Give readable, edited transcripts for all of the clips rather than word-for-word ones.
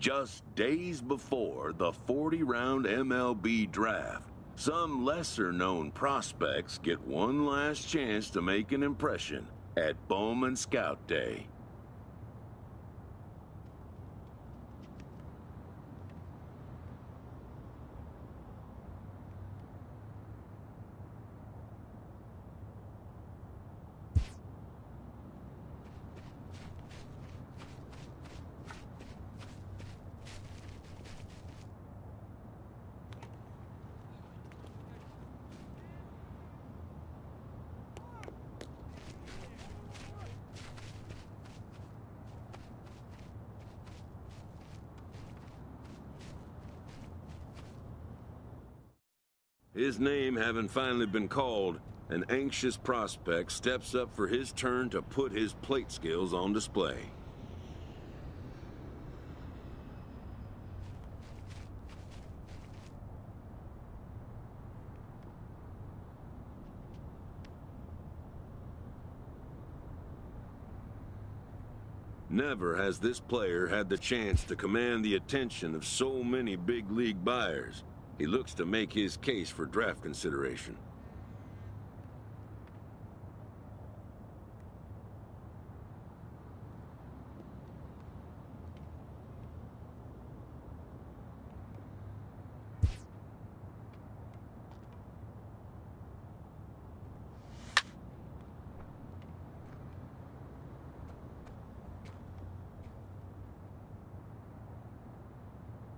Just days before the 40-round MLB draft, some lesser-known prospects get one last chance to make an impression at Bowman Scout Day. His name having finally been called, an anxious prospect steps up for his turn to put his plate skills on display. Never has this player had the chance to command the attention of so many big league buyers. He looks to make his case for draft consideration.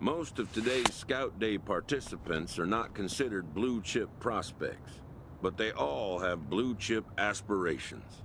Most of today's Scout Day participants are not considered blue-chip prospects, but they all have blue-chip aspirations.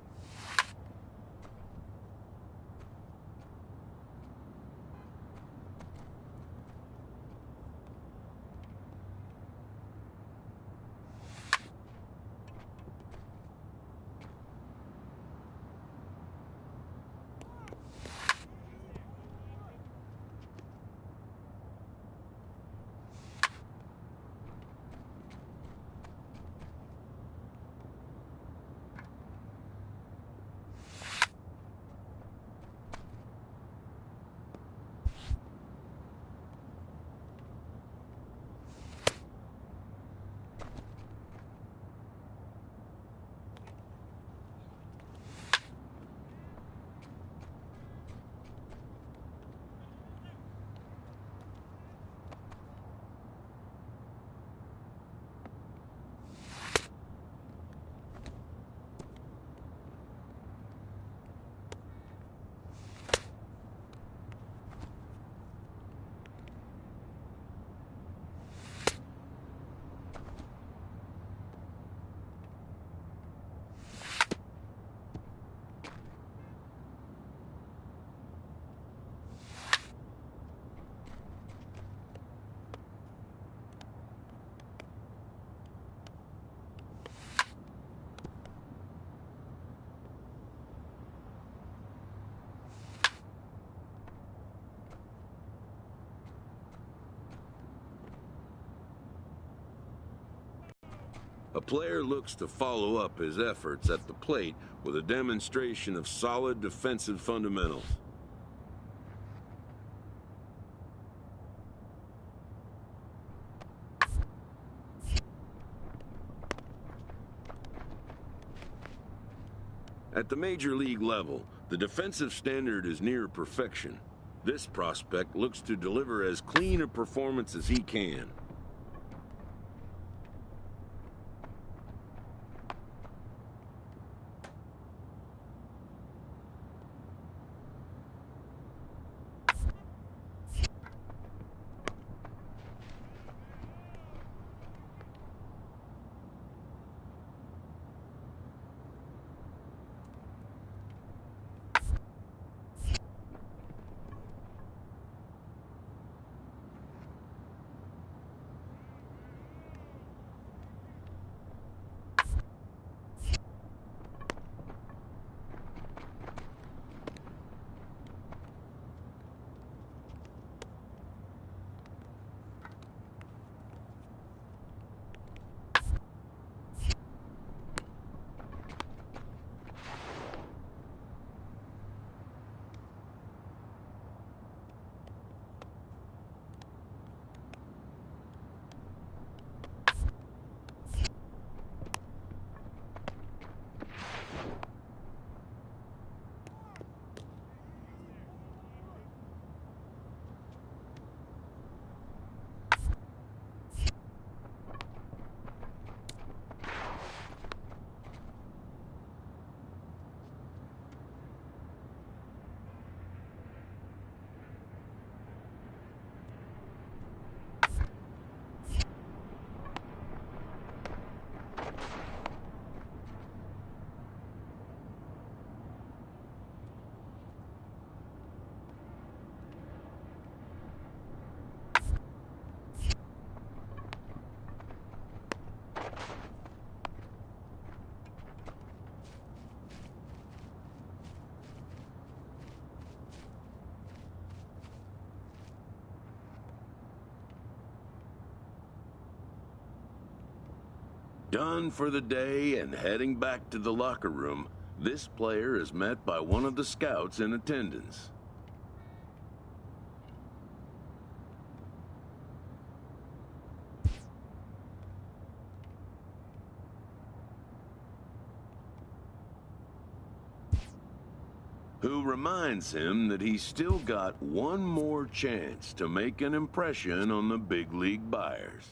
A player looks to follow up his efforts at the plate with a demonstration of solid defensive fundamentals. At the major league level, the defensive standard is near perfection. This prospect looks to deliver as clean a performance as he can. Done for the day and heading back to the locker room, this player is met by one of the scouts in attendance. Who reminds him that he's still got one more chance to make an impression on the big league buyers.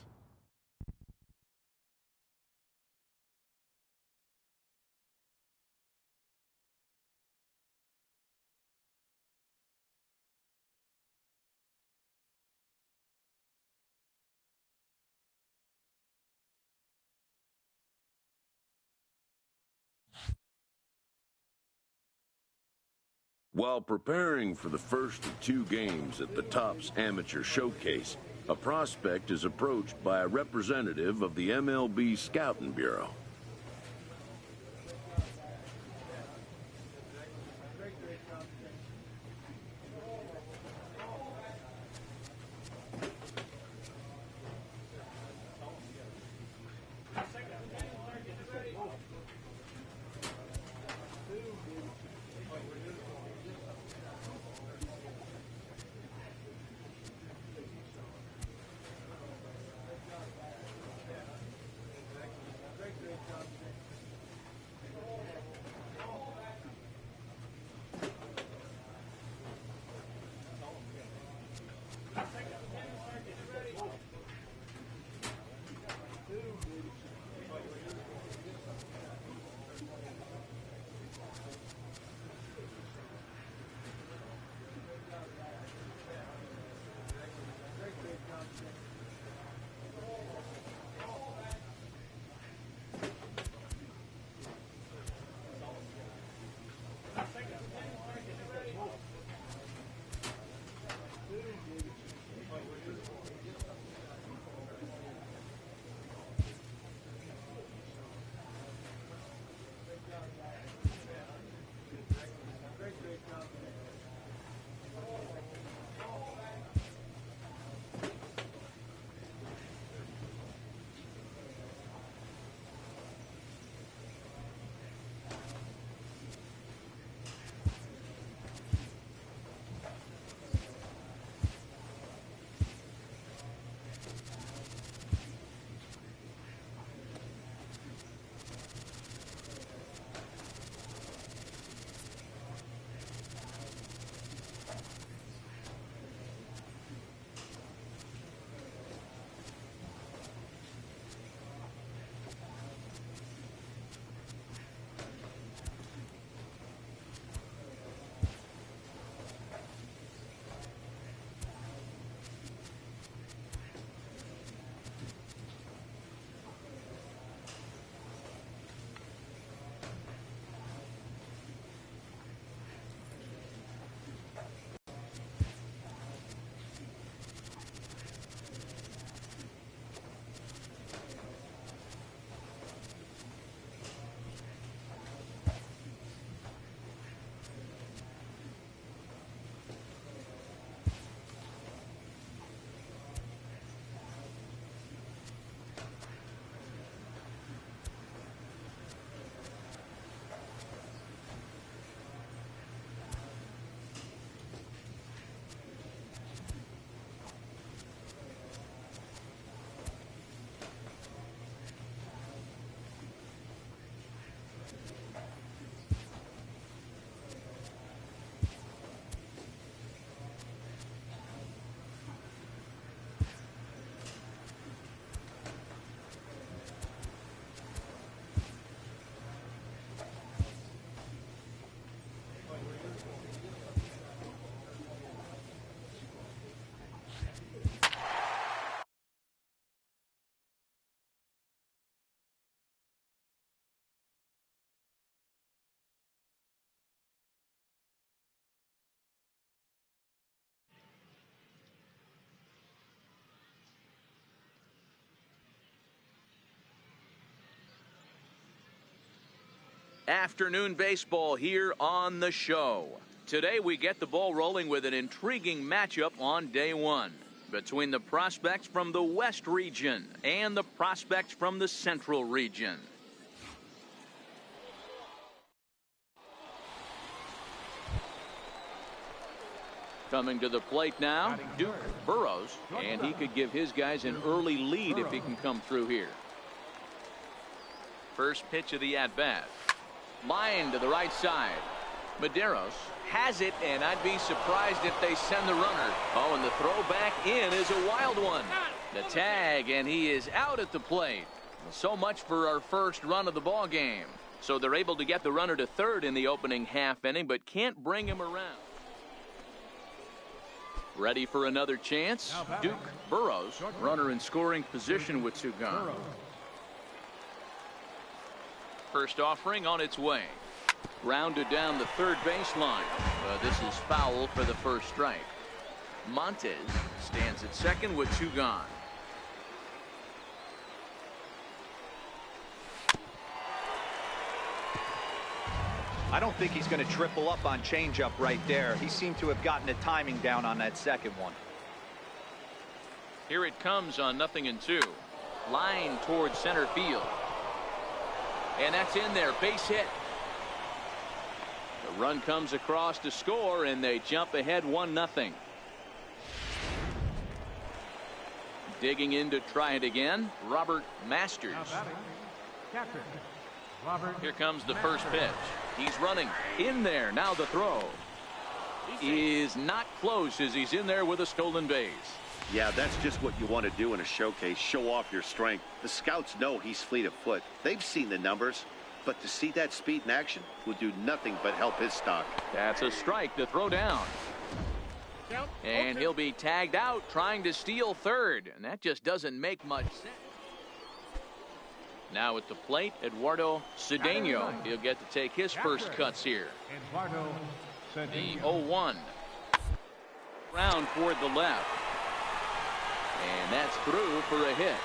While preparing for the first of 2 games at the Topps Amateur Showcase, a prospect is approached by a representative of the MLB Scouting Bureau. Afternoon baseball here on the show. Today we get the ball rolling with an intriguing matchup on day 1. between the prospects from the West region and the prospects from the Central region. Coming to the plate now, Duke Burrows, and he could give his guys an early lead if he can come through here. First pitch of the at-bat. Line to the right side. Medeiros has it, and I'd be surprised if they send the runner. Oh, and the throw back in is a wild one. The tag, and he is out at the plate. So much for our first run of the ball game. So they're able to get the runner to third in the opening half inning, but can't bring him around. Ready for another chance. Duke Burrows, runner in scoring position with two gone. First offering on its way. Grounded down the third baseline. This is foul for the first strike. Montes stands at second with two gone. I don't think he's going to triple up on changeup right there. He seemed to have gotten the timing down on that second one. Here it comes on 0-2. Line towards center field. And that's in there. Base hit. The run comes across to score, and they jump ahead 1-0. Digging in to try it again, Robert Masters. Here comes the first pitch. He's running in there. Now the throw is not close as he's in there with a stolen base. Yeah, that's just what you want to do in a showcase. Show off your strength. The scouts know he's fleet of foot. They've seen the numbers, but to see that speed in action would do nothing but help his stock. That's a strike to throw down. And he'll be tagged out trying to steal third, and that just doesn't make much sense. Now at the plate, Eduardo Cedeno. He'll get to take his first cuts here. The 0-1. Round toward the left. And that's through for a hit.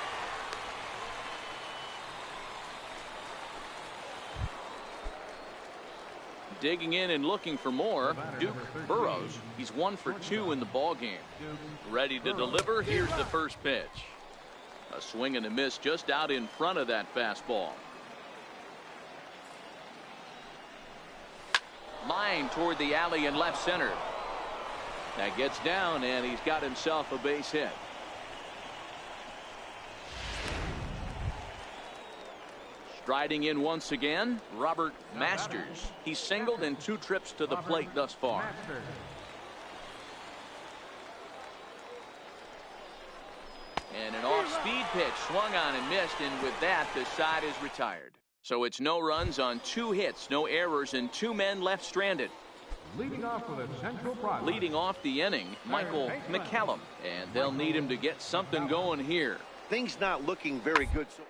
Digging in and looking for more, Duke Burrows. He's 1 for 2 in the ball game. Ready to deliver. Here's the first pitch. A swing and a miss just out in front of that fastball. Line toward the alley in left center. That gets down, and he's got himself a base hit. Striding in once again, Robert Masters. He's singled in 2 trips to the plate thus far. And an off-speed pitch swung on and missed, and with that, the side is retired. So it's no runs on 2 hits, no errors, and 2 men left stranded. Leading off for the Central Province. Leading off the inning, Michael McCallum, and they'll need him to get something going here. Things not looking very good so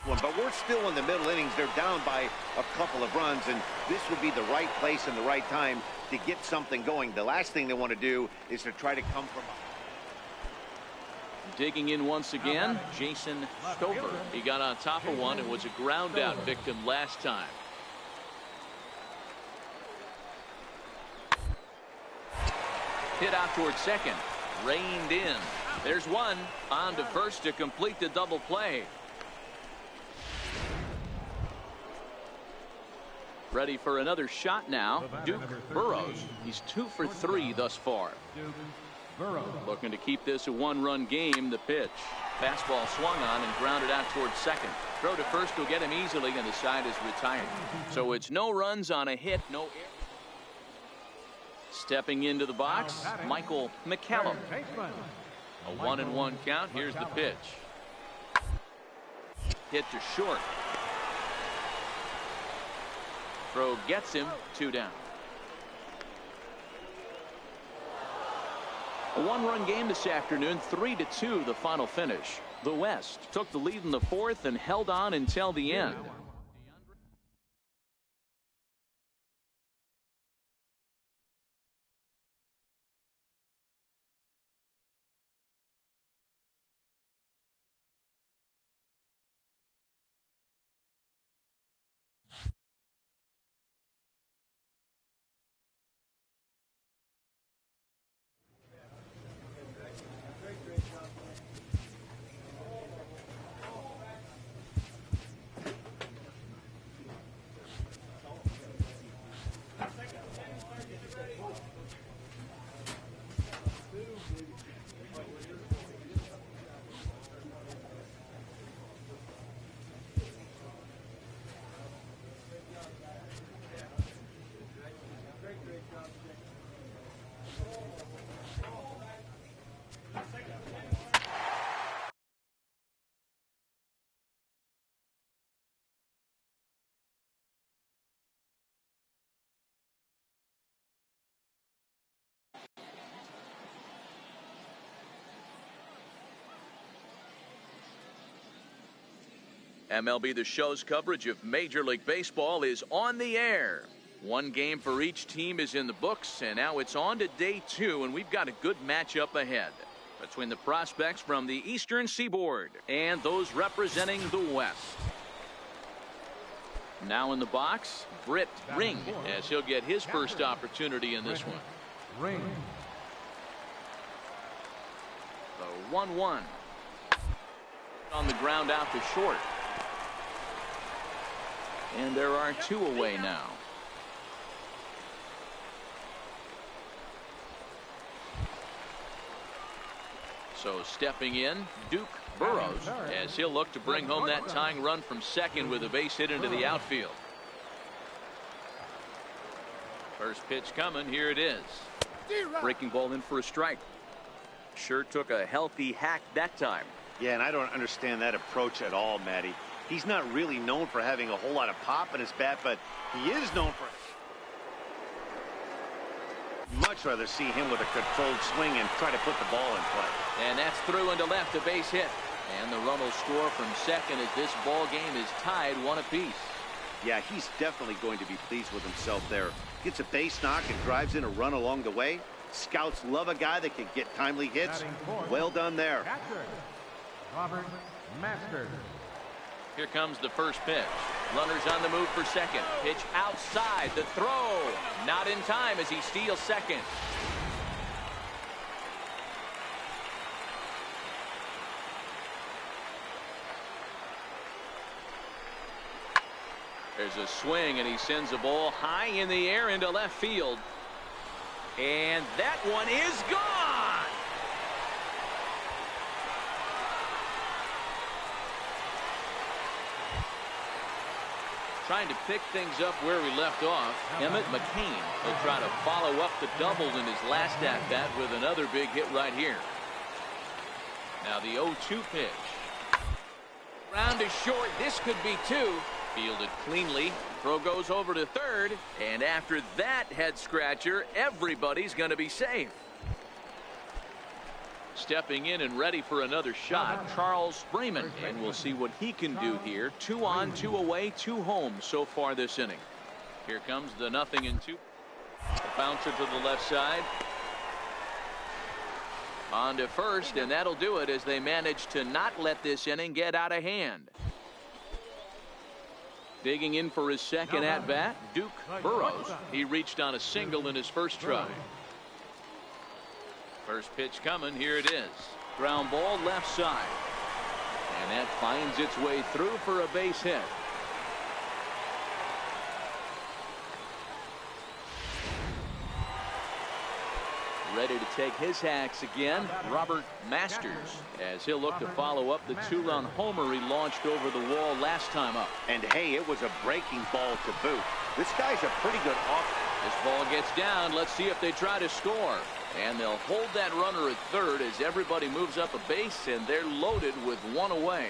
far, but we're still in the middle innings. They're down by a couple of runs, and this would be the right place and the right time to get something going. The last thing they want to do is to try to come from Digging in once again, Jason Stover. He got on top of one and was a ground out victim last time. Hit out towards second. Reined in. There's one. On to first to complete the double play. Ready for another shot now. Duke Burrows. He's 2 for 3 thus far. Looking to keep this a 1-run game. The pitch. Fastball swung on and grounded out towards second. Throw to first will get him easily, and the side is retired. So it's no runs on a hit, no error. Stepping into the box, Michael McCallum. A 1-1 count. Here's the pitch. Hit to short. Throw gets him 2 down. A 1-run game this afternoon, 3-2 the final finish. The West took the lead in the 4th and held on until the end. MLB The Show's coverage of Major League Baseball is on the air. One game for each team is in the books, and now it's on to day 2, and we've got a good matchup ahead between the prospects from the Eastern Seaboard and those representing the West. Now in the box, Britt Ring, as he'll get his first opportunity in this one. Ring. The 1-1. On the ground out to short. And there are 2 away now. So stepping in, Duke Burrows, as he'll look to bring home that tying run from second with a base hit into the outfield. First pitch coming. Here it is. Breaking ball in for a strike. Sure took a healthy hack that time. Yeah, and I don't understand that approach at all, Matty. He's not really known for having a whole lot of pop in his bat, but he is known for... Much rather see him with a controlled swing and try to put the ball in play. And that's through and to left, a base hit. And the run will score from second as this ball game is tied 1 apiece. Yeah, he's definitely going to be pleased with himself there. Gets a base knock and drives in a run along the way. Scouts love a guy that can get timely hits. Well done there. Catcher, Robert Masters. Here comes the first pitch. Runners on the move for second. Pitch outside. The throw. Not in time as he steals second. There's a swing, and he sends a ball high in the air into left field. And that one is gone. Trying to pick things up where we left off. Emmett McCain will try to follow up the double in his last at-bat with another big hit right here. Now the 0-2 pitch. Round is short. This could be 2. Fielded cleanly. Throw goes over to third. And after that head scratcher, everybody's going to be safe. Stepping in and ready for another shot, Charles Freeman, and we'll see what he can do here. 2 on, 2 away, 2 home so far this inning. Here comes the 0-2. The bouncer to the left side. On to first, and that'll do it as they manage to not let this inning get out of hand. Digging in for his second at-bat, Duke Burrows. He reached on a single in his first try. First pitch coming. Here it is. Ground ball left side. And that finds its way through for a base hit. Ready to take his hacks again, Robert Masters, as he'll look to follow up the 2-run homer he launched over the wall last time up. And hey, it was a breaking ball to boot. This guy's a pretty good offense. This ball gets down. Let's see if they try to score. And they'll hold that runner at third as everybody moves up a base, and they're loaded with 1 away.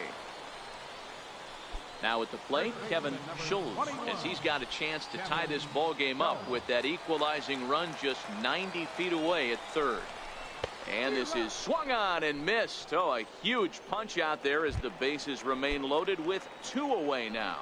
Now at the plate, Kevin Schultz, as he's got a chance to tie this ball game up with that equalizing run just 90 feet away at third. And this is swung on and missed. Oh, a huge punch out there as the bases remain loaded with 2 away now.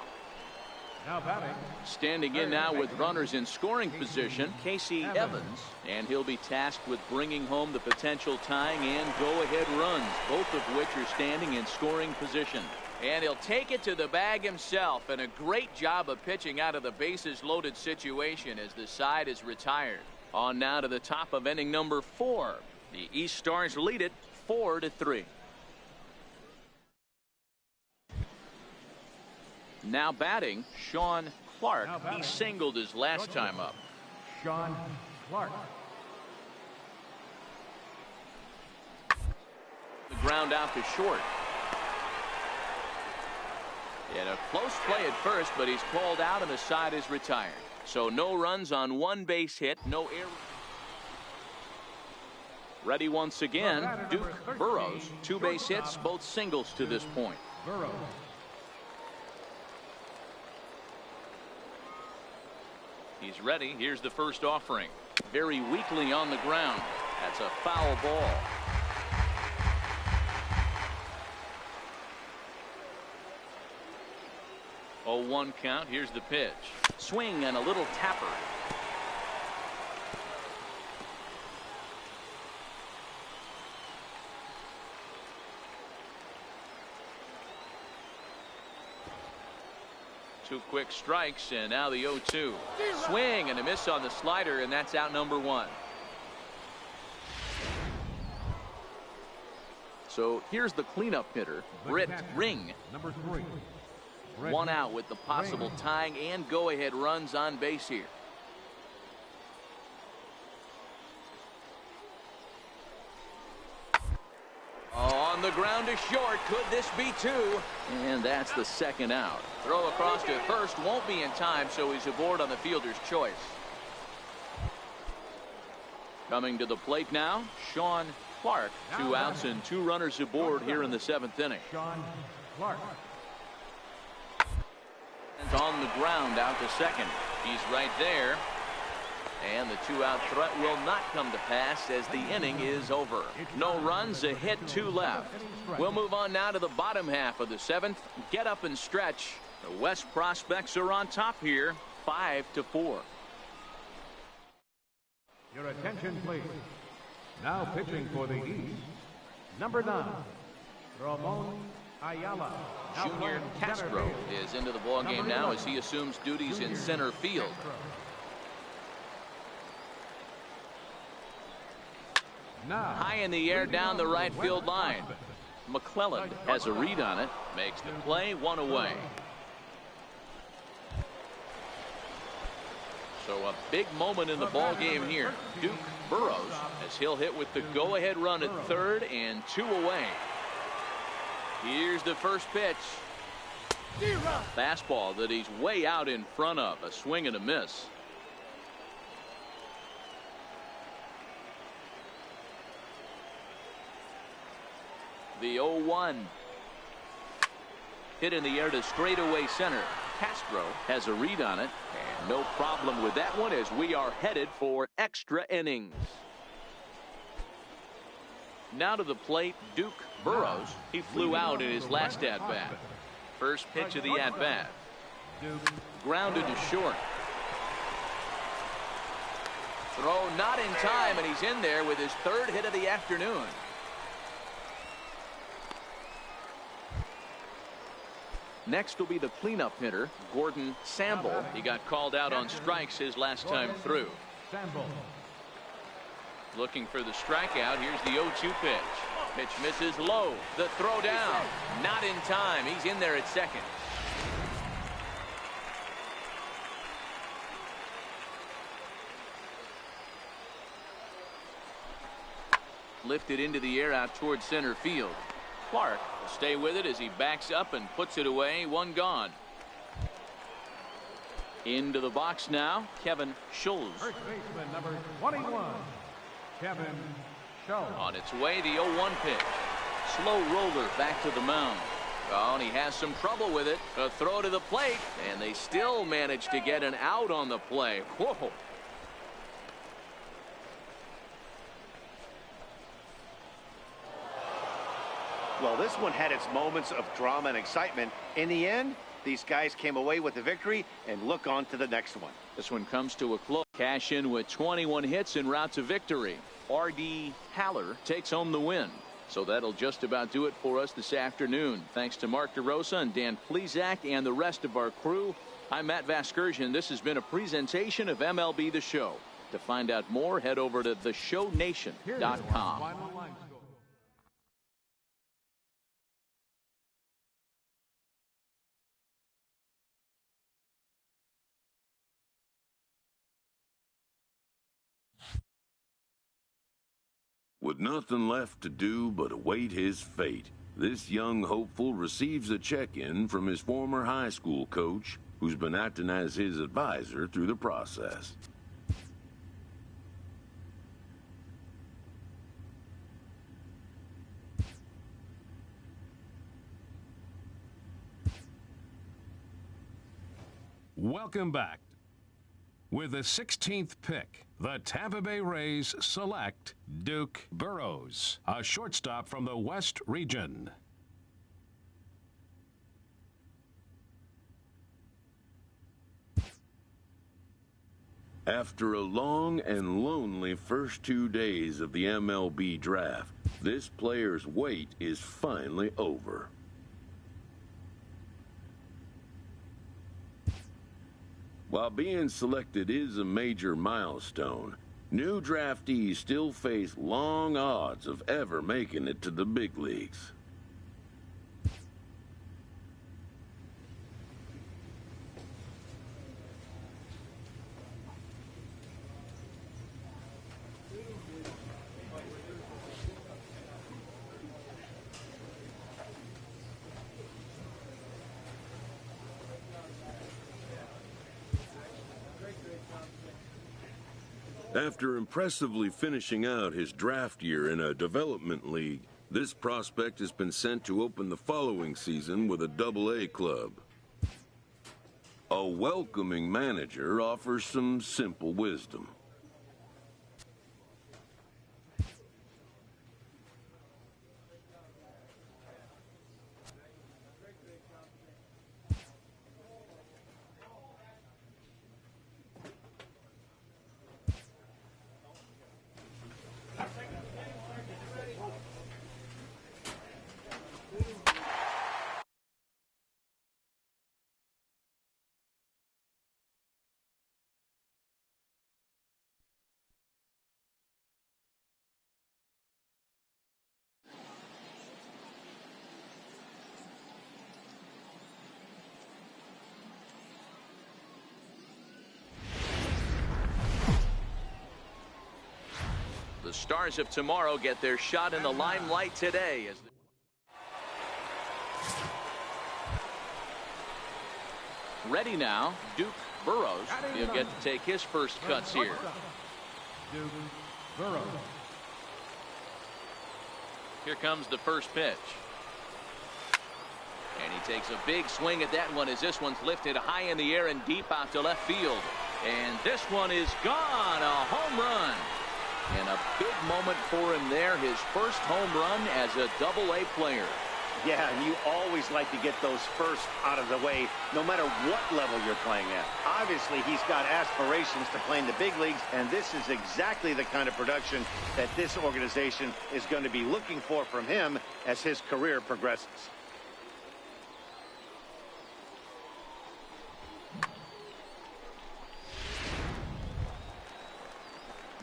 Now batting. Standing in now with runners in scoring position, Casey Evans, and he'll be tasked with bringing home the potential tying and go-ahead runs, both of which are standing in scoring position. And he'll take it to the bag himself, and a great job of pitching out of the bases loaded situation as the side is retired. On now to the top of inning number 4. The East Stars lead it 4-3. Now batting, Sean Clark. He singled his last time up. Sean Clark. The ground out to short. And a close play at first, but he's called out and the side is retired. So no runs on 1 base hit, no error. Ready once again, Duke Burrows. 2 base hits, both singles to this point. Burrows. He's ready. Here's the first offering. Very weakly on the ground. That's a foul ball. 0-1 count. Here's the pitch. Swing and a little tapper. Two quick strikes, and now the 0-2. Swing and a miss on the slider, and that's out number 1. So here's the cleanup hitter, Britt Ring. Number 3. One out with the possible tying and go-ahead runs on base here. On the ground to short. Could this be 2? And that's the second out. Throw across to first won't be in time, so he's aboard on the fielder's choice. Coming to the plate now, Sean Clark. 2 outs and 2 runners aboard here in the 7th inning. Sean Clark. And on the ground out to second. He's right there. And the 2-out threat will not come to pass as the inning is over. No runs, a hit, 2 left. We'll move on now to the bottom half of the 7th. Get up and stretch. The West prospects are on top here, 5-4. Your attention, please. Now pitching for the East, number 9, Ramon Ayala. Junior Castro is into the ballgame now as he assumes duties in center field. Now, High in the air down the right field line. McClellan has a read on it, makes the play, 1 away. So a big moment in the ball game here. Duke Burrows, as he'll hit with the go-ahead run at third and 2 away. Here's the first pitch. Fastball that he's way out in front of. A swing and a miss. The 0-1. Hit in the air to straightaway center. Castro has a read on it. And no problem with that one as we are headed for extra innings. Now to the plate, Duke Burrows. He flew out in his last at-bat. First pitch of the at-bat. Grounded to short. Throw not in time, and he's in there with his 3rd hit of the afternoon. Next will be the cleanup hitter, Gordon Samble. He got called out on strikes his last time through. Looking for the strikeout. Here's the 0-2 pitch. Pitch misses low. The throw down. Not in time. He's in there at second. Lifted into the air out towards center field. Clark will stay with it as he backs up and puts it away. 1 gone. Into the box now, Kevin Schulz. First baseman number 21, Kevin Schulz. On its way, the 0-1 pitch. Slow roller back to the mound. Oh, and he has some trouble with it. A throw to the plate, and they still manage to get an out on the play. Whoa. Well, this one had its moments of drama and excitement. In the end, these guys came away with the victory and look on to the next one. This one comes to a close. Cash in with 21 hits en route to victory. R.D. Haller takes home the win. So that'll just about do it for us this afternoon. Thanks to Mark DeRosa and Dan Plesac and the rest of our crew. I'm Matt Vasgersian. This has been a presentation of MLB The Show. To find out more, head over to theshownation.com. With nothing left to do but await his fate, this young hopeful receives a check-in from his former high school coach, who's been acting as his advisor through the process. Welcome back. With the 16th pick, the Tampa Bay Rays select Duke Burrows, a shortstop from the West region. After a long and lonely first 2 days of the MLB draft, this player's wait is finally over. While being selected is a major milestone, new draftees still face long odds of ever making it to the big leagues. After impressively finishing out his draft year in a development league, this prospect has been sent to open the following season with a Double-A club. A welcoming manager offers some simple wisdom. The stars of tomorrow get their shot in the limelight today. Ready now, Duke Burrows. He'll get to take his first cuts here. Duke Burrows. Here comes the first pitch. And he takes a big swing at that one as this one's lifted high in the air and deep out to left field. And this one is gone. A home run. And a big moment for him there. His first home run as a Double-A player. Yeah, and you always like to get those first out of the way, no matter what level you're playing at. Obviously, he's got aspirations to play in the big leagues, and this is exactly the kind of production that this organization is going to be looking for from him as his career progresses.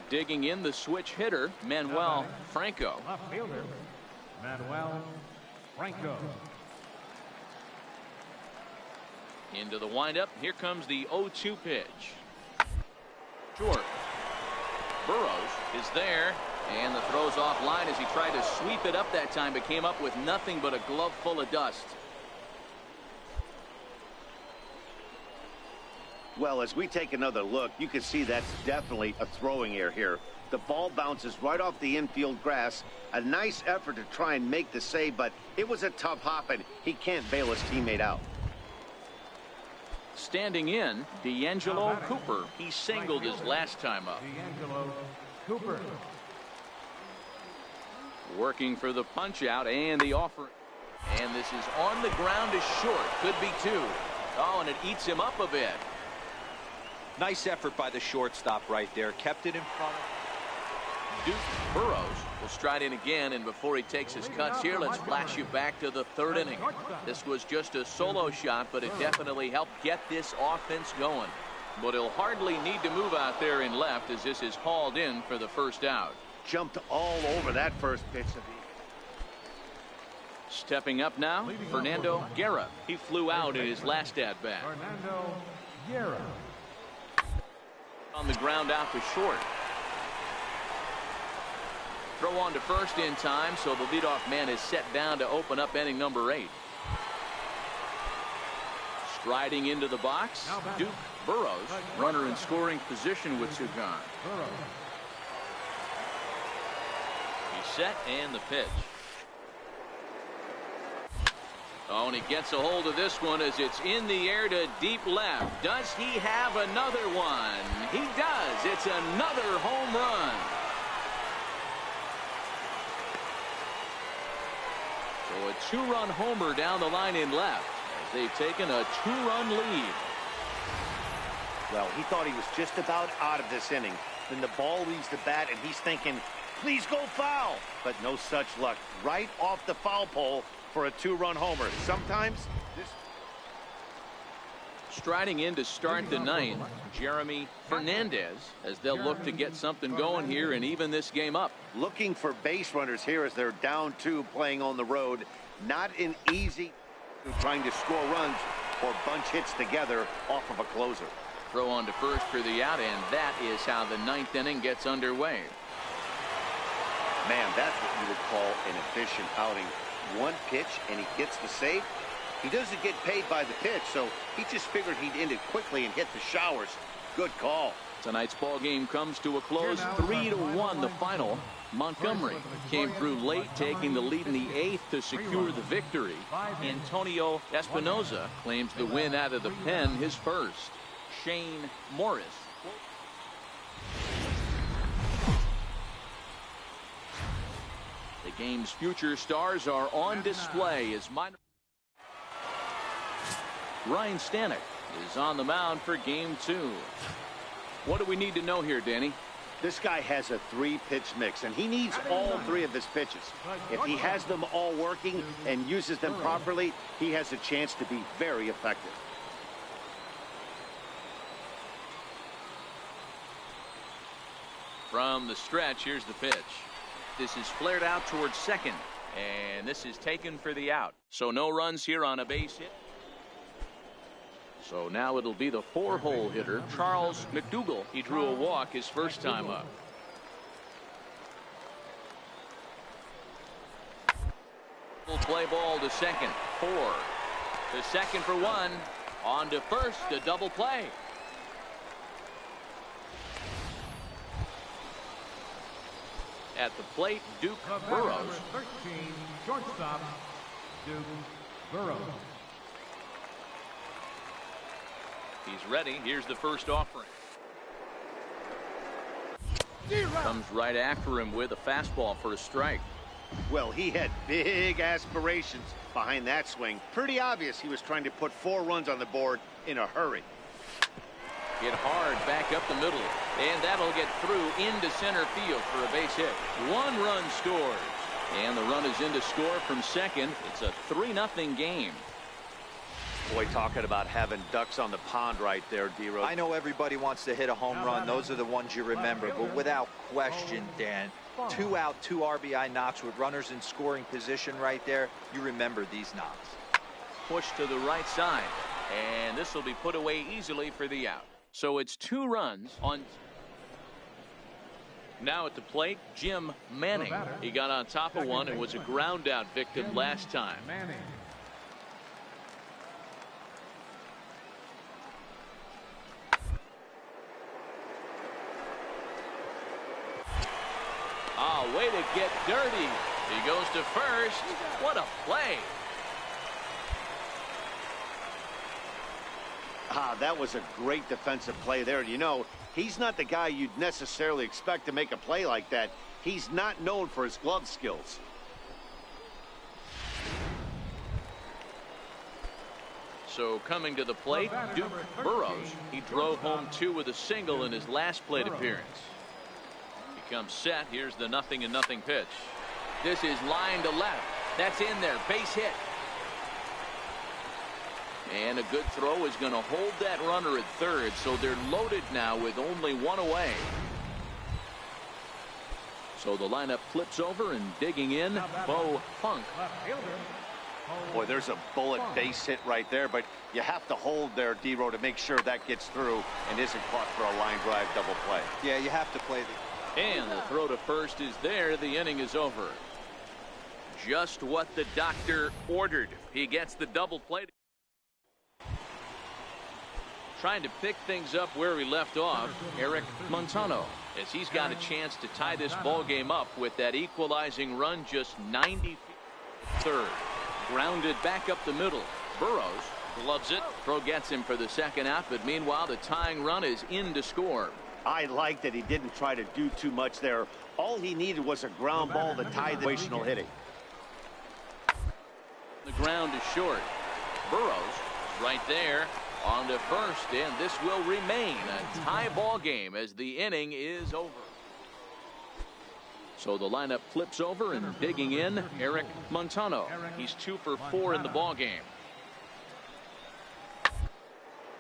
Digging in the switch hitter, Manuel Franco. Left fielder, Manuel Franco. Into the windup. Here comes the 0-2 pitch. Short. Burrows is there. And the throw's offline as he tried to sweep it up that time, but came up with nothing but a glove full of dust. Well, as we take another look, you can see that's definitely a throwing error here. The ball bounces right off the infield grass. A nice effort to try and make the save, but it was a tough hop, and he can't bail his teammate out. Standing in, D'Angelo Cooper. He singled his last time up. D'Angelo Cooper. Working for the punch out and the offer. And this is on the ground to short. Could be two. Oh, and it eats him up a bit. Nice effort by the shortstop right there. Kept it in front. Duke Burrows will stride in again, and before he takes his cuts here, let's flash you back to the third inning. This was just a solo shot, but it definitely helped get this offense going. But he'll hardly need to move out there in left as this is hauled in for the first out. Jumped all over that first pitch. Stepping up now, Fernando Guerra. He flew out in his last at-bat. Fernando Guerra. On the ground out to short. Throw on to first in time, so the leadoff man is set down to open up inning number 8. Striding into the box, Duke Burrows, runner in scoring position with two gone. He's set and the pitch. Oh, and he gets a hold of this one as it's in the air to deep left. Does he have another one? He does. It's another home run. So a two-run homer down the line in left as they've taken a two-run lead. Well, he thought he was just about out of this inning. Then the ball leaves the bat, and he's thinking, please go foul. But no such luck. Right off the foul pole for a 2-run homer. Sometimes this... Striding in to start the ninth, Jeremy Fernandez, as they'll look to get something going here and even this game up. Looking for base runners here as they're down 2 playing on the road. Not an easy trying to score runs or bunch hits together off of a closer. Throw on to first for the out, and that is how the ninth inning gets underway. Man, that's what you would call an efficient outing. 1 pitch and he gets the save. He doesn't get paid by the pitch, so he just figured he'd end it quickly and hit the showers. Good call. Tonight's ball game comes to a close, 3-1 the final. Montgomery came through late, taking the lead in the 8th to secure the victory. Antonio Espinoza claims the win out of the pen, his first. Shane Morris. The game's future stars are on display as Ryan Stanek is on the mound for game 2. What do we need to know here, Danny? This guy has a 3-pitch mix, and he needs all 3 of his pitches. If he has them all working and uses them properly, he has a chance to be very effective. From the stretch, here's the pitch. This is flared out towards second, and this is taken for the out. So no runs here on a base hit. So now it'll be the 4-hole hitter, Charles McDougall. He drew a walk his first time up. Full play ball to second. 4. To second for 1. On to first, a double play. At the plate, Duke Burrows. 13, shortstop, Duke Burrows. He's ready. Here's the first offering. Comes right after him with a fastball for a strike. Well, he had big aspirations behind that swing. Pretty obvious he was trying to put 4 runs on the board in a hurry. Hit hard back up the middle, and that'll get through into center field for a base hit. 1 run scores, and the run is in to score from second. It's a 3-0 game. Boy, talking about having ducks on the pond right there, D-Rose. I know everybody wants to hit a home run. Those are the ones you remember. But without question, Dan, 2 out, 2 RBI knocks with runners in scoring position right there. You remember these knocks. Push to the right side, and this will be put away easily for the out. So it's 2 runs on. Now at the plate, Jim Manning. He got on top of one and was a ground out victim last time. Oh, way to get dirty. He goes to first. What a play. That was a great defensive play there. You know, he's not the guy you'd necessarily expect to make a play like that. He's not known for his glove skills. So coming to the plate, Duke Burrows. He drove home 2 with a single in his last plate appearance. He comes set. Here's the 0-0 pitch. This is line to left. That's in there. Base hit. And a good throw is going to hold that runner at third, so they're loaded now with only 1 away. So the lineup flips over, and digging in, Bo Funk. Boy, there's a bullet base hit right there, but you have to hold there, D-Row, to make sure that gets through and isn't caught for a line drive double play. Yeah, you have to play the... And the throw to first is there. The inning is over. Just what the doctor ordered. He gets the double play. Trying to pick things up where he left off, Eric Montano, as he's got a chance to tie this ball game up with that equalizing run just 90 feet. Third, grounded back up the middle. Burrows gloves it. Throw gets him for the second out, but meanwhile the tying run is in to score. I like that he didn't try to do too much there. All he needed was a ground ball to tie the situational hitting. The ground is short. Burrows right there. On to first, and this will remain a tie ball game as the inning is over. So the lineup flips over, and digging in, Eric Montano. He's 2 for 4 in the ball game.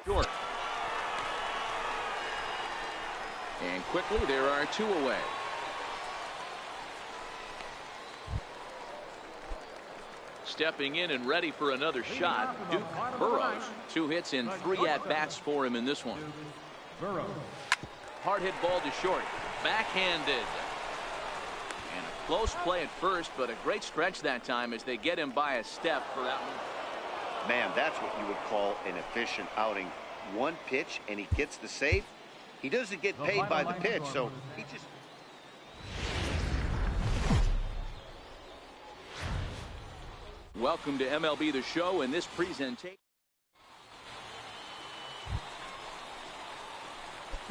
Short. And quickly there are 2 away. Stepping in and ready for another shot, Duke Burrows. 2 hits and 3 at-bats for him in this one. Hard hit ball to short. Backhanded. And a close play at first, but a great stretch that time as they get him by a step for that one. Man, that's what you would call an efficient outing. 1 pitch and he gets the save. He doesn't get paid by the pitch, so he just... Welcome to MLB The Show and this presentation.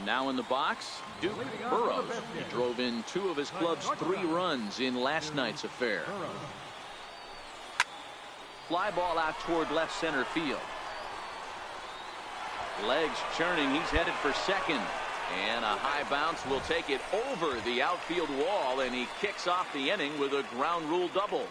Now in the box, Duke Burrows. He drove in 2 of his club's 3 runs in last night's affair. Fly ball out toward left center field. Legs churning, he's headed for second. And a high bounce will take it over the outfield wall, and he kicks off the inning with a ground rule double.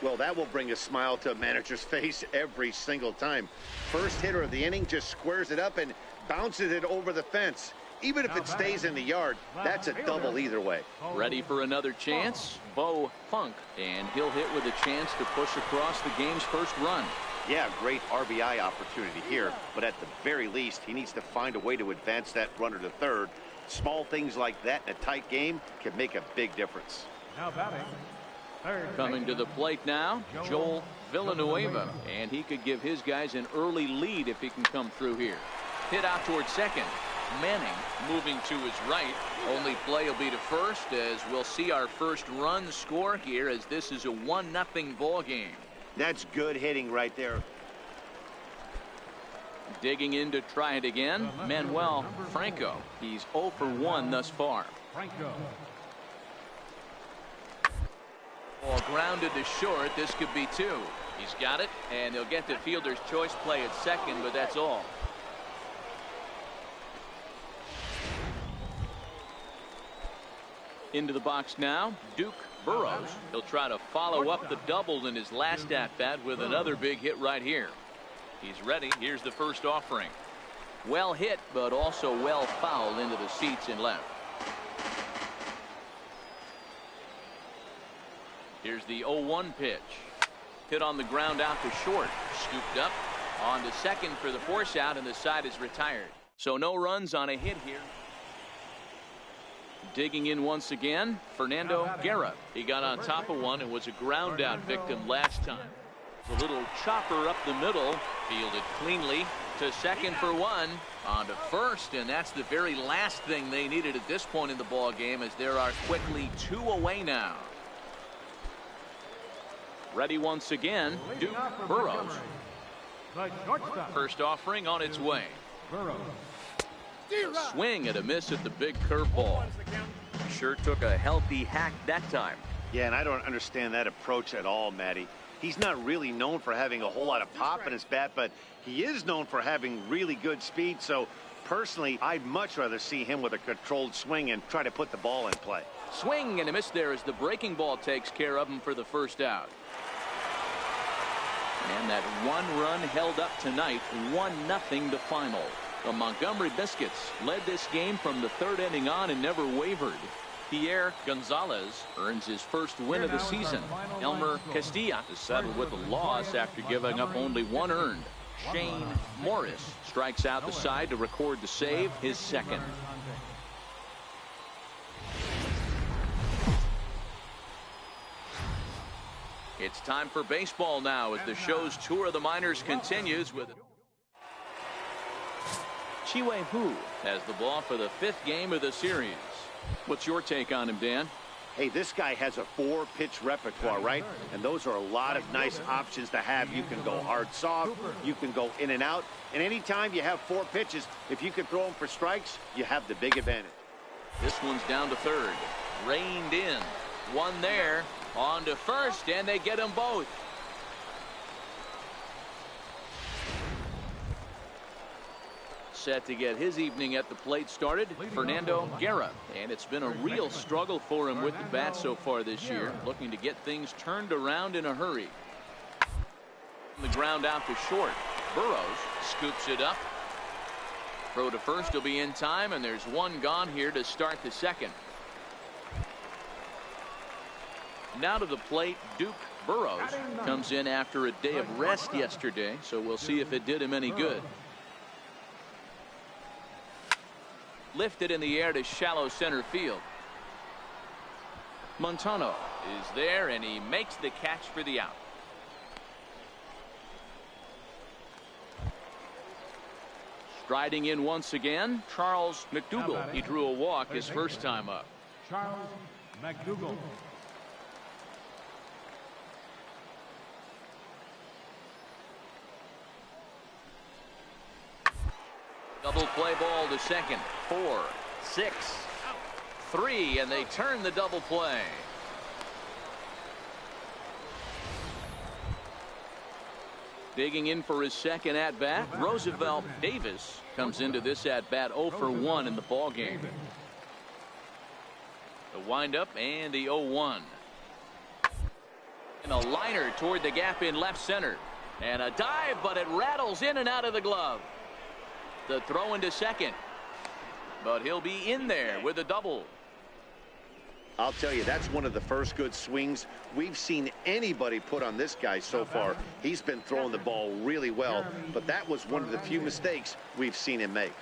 Well, that will bring a smile to a manager's face every single time. First hitter of the inning just squares it up and bounces it over the fence. Even if it stays in the yard, that's a double either way. Ready for another chance? Bo Funk, and he'll hit with a chance to push across the game's first run. Yeah, great RBI opportunity here, but at the very least, he needs to find a way to advance that runner to third. Small things like that in a tight game can make a big difference. Now batting. Coming to the plate now, Joel Villanueva, and he could give his guys an early lead if he can come through here. Hit out towards second. Manning moving to his right. Only play will be to first, as we'll see our first run score here, as this is a 1-0 ball game. That's good hitting right there. Digging in to try it again, Manuel Franco. He's 0 for 1 thus far. Franco. Ball grounded to short. This could be 2. He's got it, and he'll get the fielder's choice play at second, but that's all. Into the box now, Duke Burrows. He'll try to follow up the double in his last at-bat with another big hit right here. He's ready. Here's the first offering. Well hit, but also well fouled into the seats in left. Here's the 0-1 pitch. Hit on the ground out to short. Scooped up on to second for the force out, and the side is retired. So no runs on a hit here. Digging in once again, Fernando Guerra. He got on top of one and was a ground out victim last time. A little chopper up the middle, fielded cleanly to second for 1. On to first, and that's the very last thing they needed at this point in the ball game, as there are quickly 2 away now. Ready once again, Duke Burrows. First offering on its way. A swing and a miss at the big curveball. Sure took a healthy hack that time. Yeah, and I don't understand that approach at all, Matty. He's not really known for having a whole lot of pop in his bat, but he is known for having really good speed. So personally, I'd much rather see him with a controlled swing and try to put the ball in play. Swing and a miss there as the breaking ball takes care of him for the first out. And that 1 run held up tonight, 1-0 to final. The Montgomery Biscuits led this game from the 3rd inning on and never wavered. Pierre Gonzalez earns his first win of the season. Elmer Castilla is settled with a loss after giving up only 1 earned. Shane Morris strikes out the side to record the save, his second. It's time for baseball now as the show's tour of the minors continues with Chi-Wei Hu has the ball for the 5th game of the series. What's your take on him, Dan? Hey, this guy has a 4-pitch repertoire, right? And those are a lot of nice options to have. You can go hard soft, you can go in and out, and anytime you have 4 pitches, if you can throw them for strikes, you have the big advantage. This one's down to third. Reined in. One there. On to first, and they get them both. set to get his evening at the plate started, Fernando Guerra. And it's been a real struggle for him with the bat so far this year, looking to get things turned around in a hurry. The ground out to short. Burrows scoops it up. Throw to first will be in time, and there's one gone here to start the second. Now to the plate, Duke Burrows comes in after a day of rest yesterday, so we'll see if it did him any good. Lifted in the air to shallow center field. Montano is there, and he makes the catch for the out. Striding in once again, Charles McDougall. He drew a walk his first time up. Charles McDougall. Double play ball to second. 4, 6, 3, and they turn the double play. Digging in for his second at-bat, Roosevelt Davis comes into this at-bat 0 for 1 in the ballgame. The windup and the 0-1. And a liner toward the gap in left center. And a dive, but it rattles in and out of the glove. The throw into second. But he'll be in there with a double. I'll tell you, that's one of the first good swings we've seen anybody put on this guy so far. He's been throwing the ball really well, but that was one of the few mistakes we've seen him make.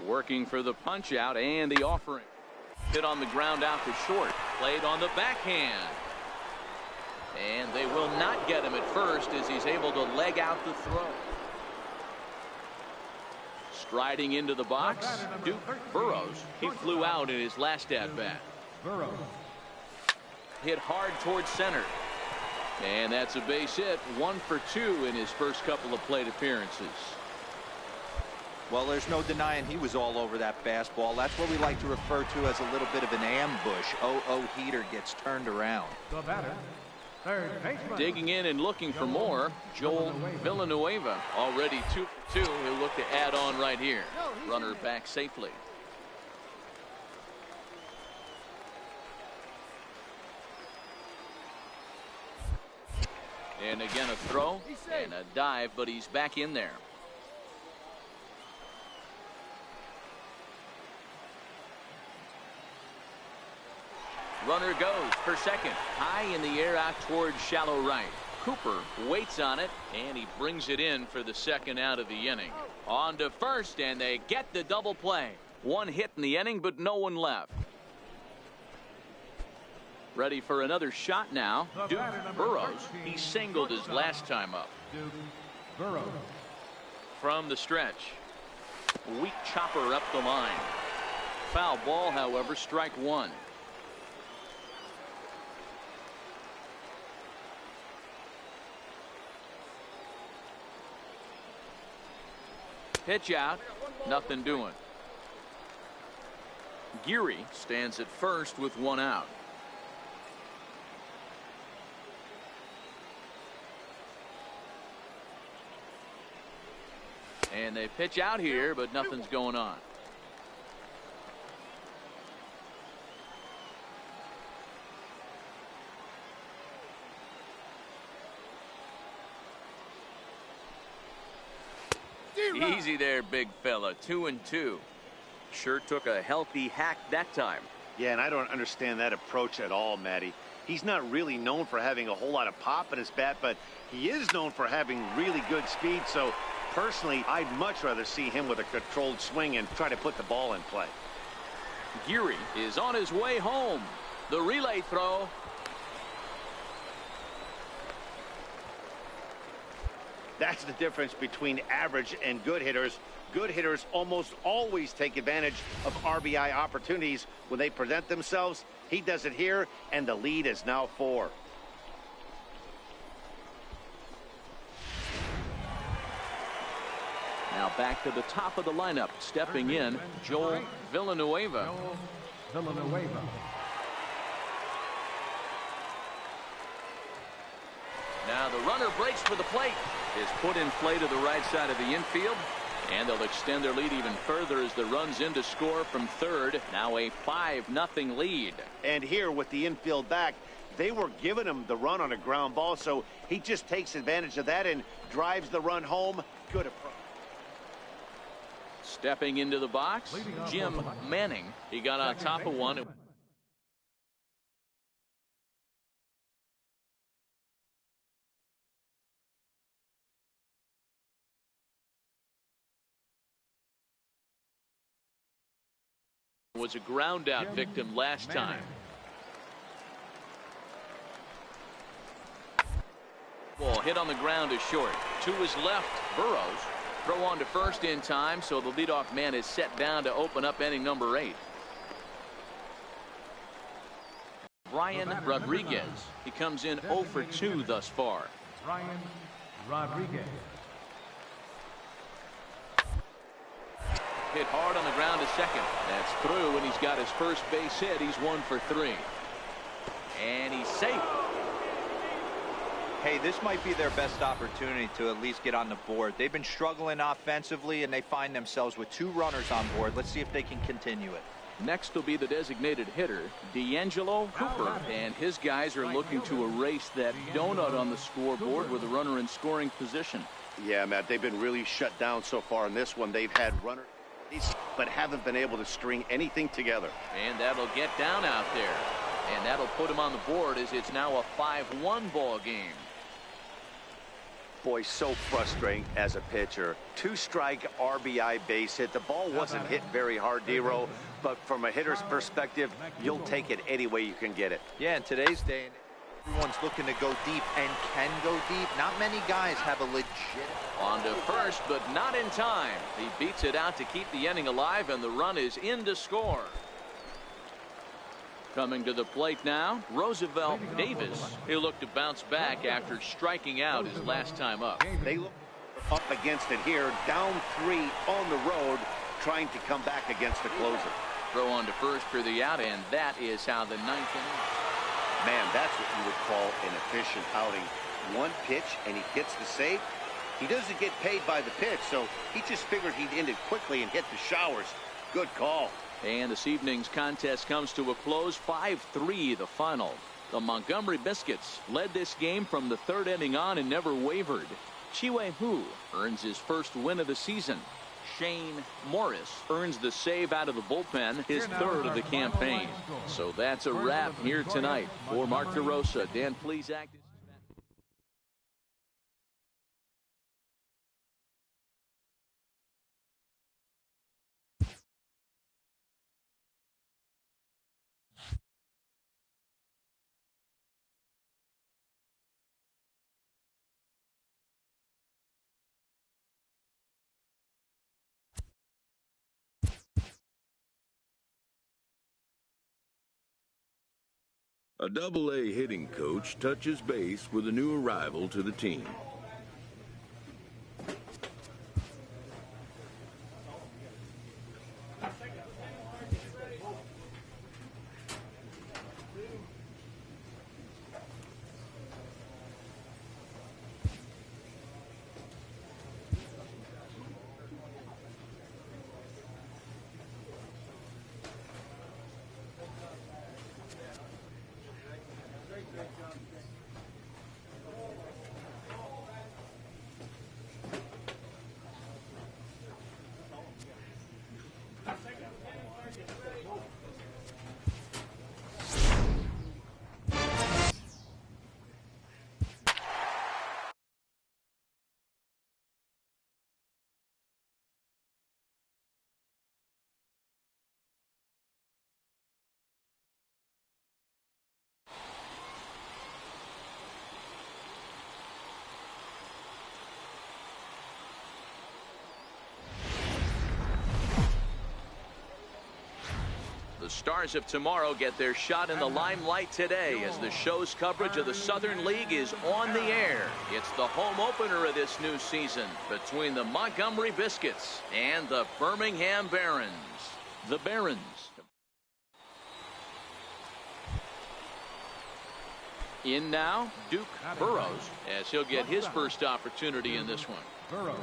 Working for the punch out and the offering. Hit on the ground out to short. Played on the backhand. And they will not get him at first as he's able to leg out the throw. Striding into the box, Duke Burrows. He flew out in his last at-bat. Hit hard towards center. And that's a base hit. 1 for 2 in his first couple of plate appearances. Well, there's no denying he was all over that fastball. That's what we like to refer to as a little bit of an ambush. 0-0 heater gets turned around. The batter, third baseman. Digging in and looking for more, Joel Villanueva. Already 2 for 2. He'll look to add on right here. Runner back safely. And again a throw and a dive, but he's back in there. Runner goes for second. High in the air out towards shallow right. Cooper waits on it, and he brings it in for the second out of the inning. On to first, and they get the double play. 1 hit in the inning, but no one left. Ready for another shot now. Duke Burrows. He singled his last time up. Duke Burrows. From the stretch. Weak chopper up the line. Foul ball, however, strike 1. Pitch out, nothing doing. Geary stands at first with 1 out. And they pitch out here, but nothing's going on. Easy there, big fella. 2-2. Sure took a healthy hack that time. Yeah, and I don't understand that approach at all, Matty. He's not really known for having a whole lot of pop in his bat, but he is known for having really good speed. So personally, I'd much rather see him with a controlled swing and try to put the ball in play. Geary is on his way home. The relay throw. That's the difference between average and good hitters. Good hitters almost always take advantage of RBI opportunities when they present themselves. He does it here, and the lead is now 4. Now back to the top of the lineup. Stepping in, Joel Villanueva. Villanueva. Now the runner breaks for the plate. is put in play to the right side of the infield. And they'll extend their lead even further as the runs in to score from third. Now a 5-0 lead. And here with the infield back, they were giving him the run on a ground ball, so he just takes advantage of that and drives the run home. Good approach. Stepping into the box, Jim Manning. He got on top of one. Was a ground out victim last time. Ball hit on the ground is short. To his left, Burrows. Throw on to first in time, so the leadoff man is set down to open up inning number 8. Brian Rodriguez. He comes in 0 for 2 thus far. Brian Rodriguez. Hit hard on the ground to second. That's through, and he's got his first base hit. He's 1 for 3. And he's safe. Hey, this might be their best opportunity to at least get on the board. They've been struggling offensively, and they find themselves with 2 runners on board. Let's see if they can continue it. Next will be the designated hitter, D'Angelo Hooper. And his guys are looking to erase that donut on the scoreboard with a runner in scoring position. Yeah, Matt, they've been really shut down so far in this one. They've had runners, but haven't been able to string anything together. And that'll get down out there. And that'll put him on the board as it's now a 5-1 ball game. Boy, so frustrating as a pitcher. 2-strike RBI base hit. The ball wasn't hit very hard, D-Row, but from a hitter's perspective, you'll take it any way you can get it. Yeah, in today's day, everyone's looking to go deep and can go deep. Not many guys have a legit. On to first, but not in time. He beats it out to keep the inning alive, and the run is in to score. Coming to the plate now, Roosevelt Davis. He'll look to bounce back after striking out his last time up. They look up against it here, down 3 on the road, trying to come back against the closer. Throw on to first for the out, and that is how the 9th inning. Man, that's what you would call an efficient outing. 1 pitch, and he gets the save. He doesn't get paid by the pitch, so he just figured he'd end it quickly and hit the showers. Good call. And this evening's contest comes to a close, 5-3 the final. The Montgomery Biscuits led this game from the 3rd inning on and never wavered. Chi-Wei Hu earns his first win of the season. Shane Morris earns the save out of the bullpen, his 3rd of the campaign. So that's a wrap here tonight. For Mark DeRosa, Dan Plesac. A Double-A hitting coach touches base with a new arrival to the team. The stars of tomorrow get their shot in the limelight today as the show's coverage of the Southern League is on the air. It's the home opener of this new season between the Montgomery Biscuits and the Birmingham Barons. The Barons. In now, Duke Burrows, as he'll get his first opportunity in this one. Burrows.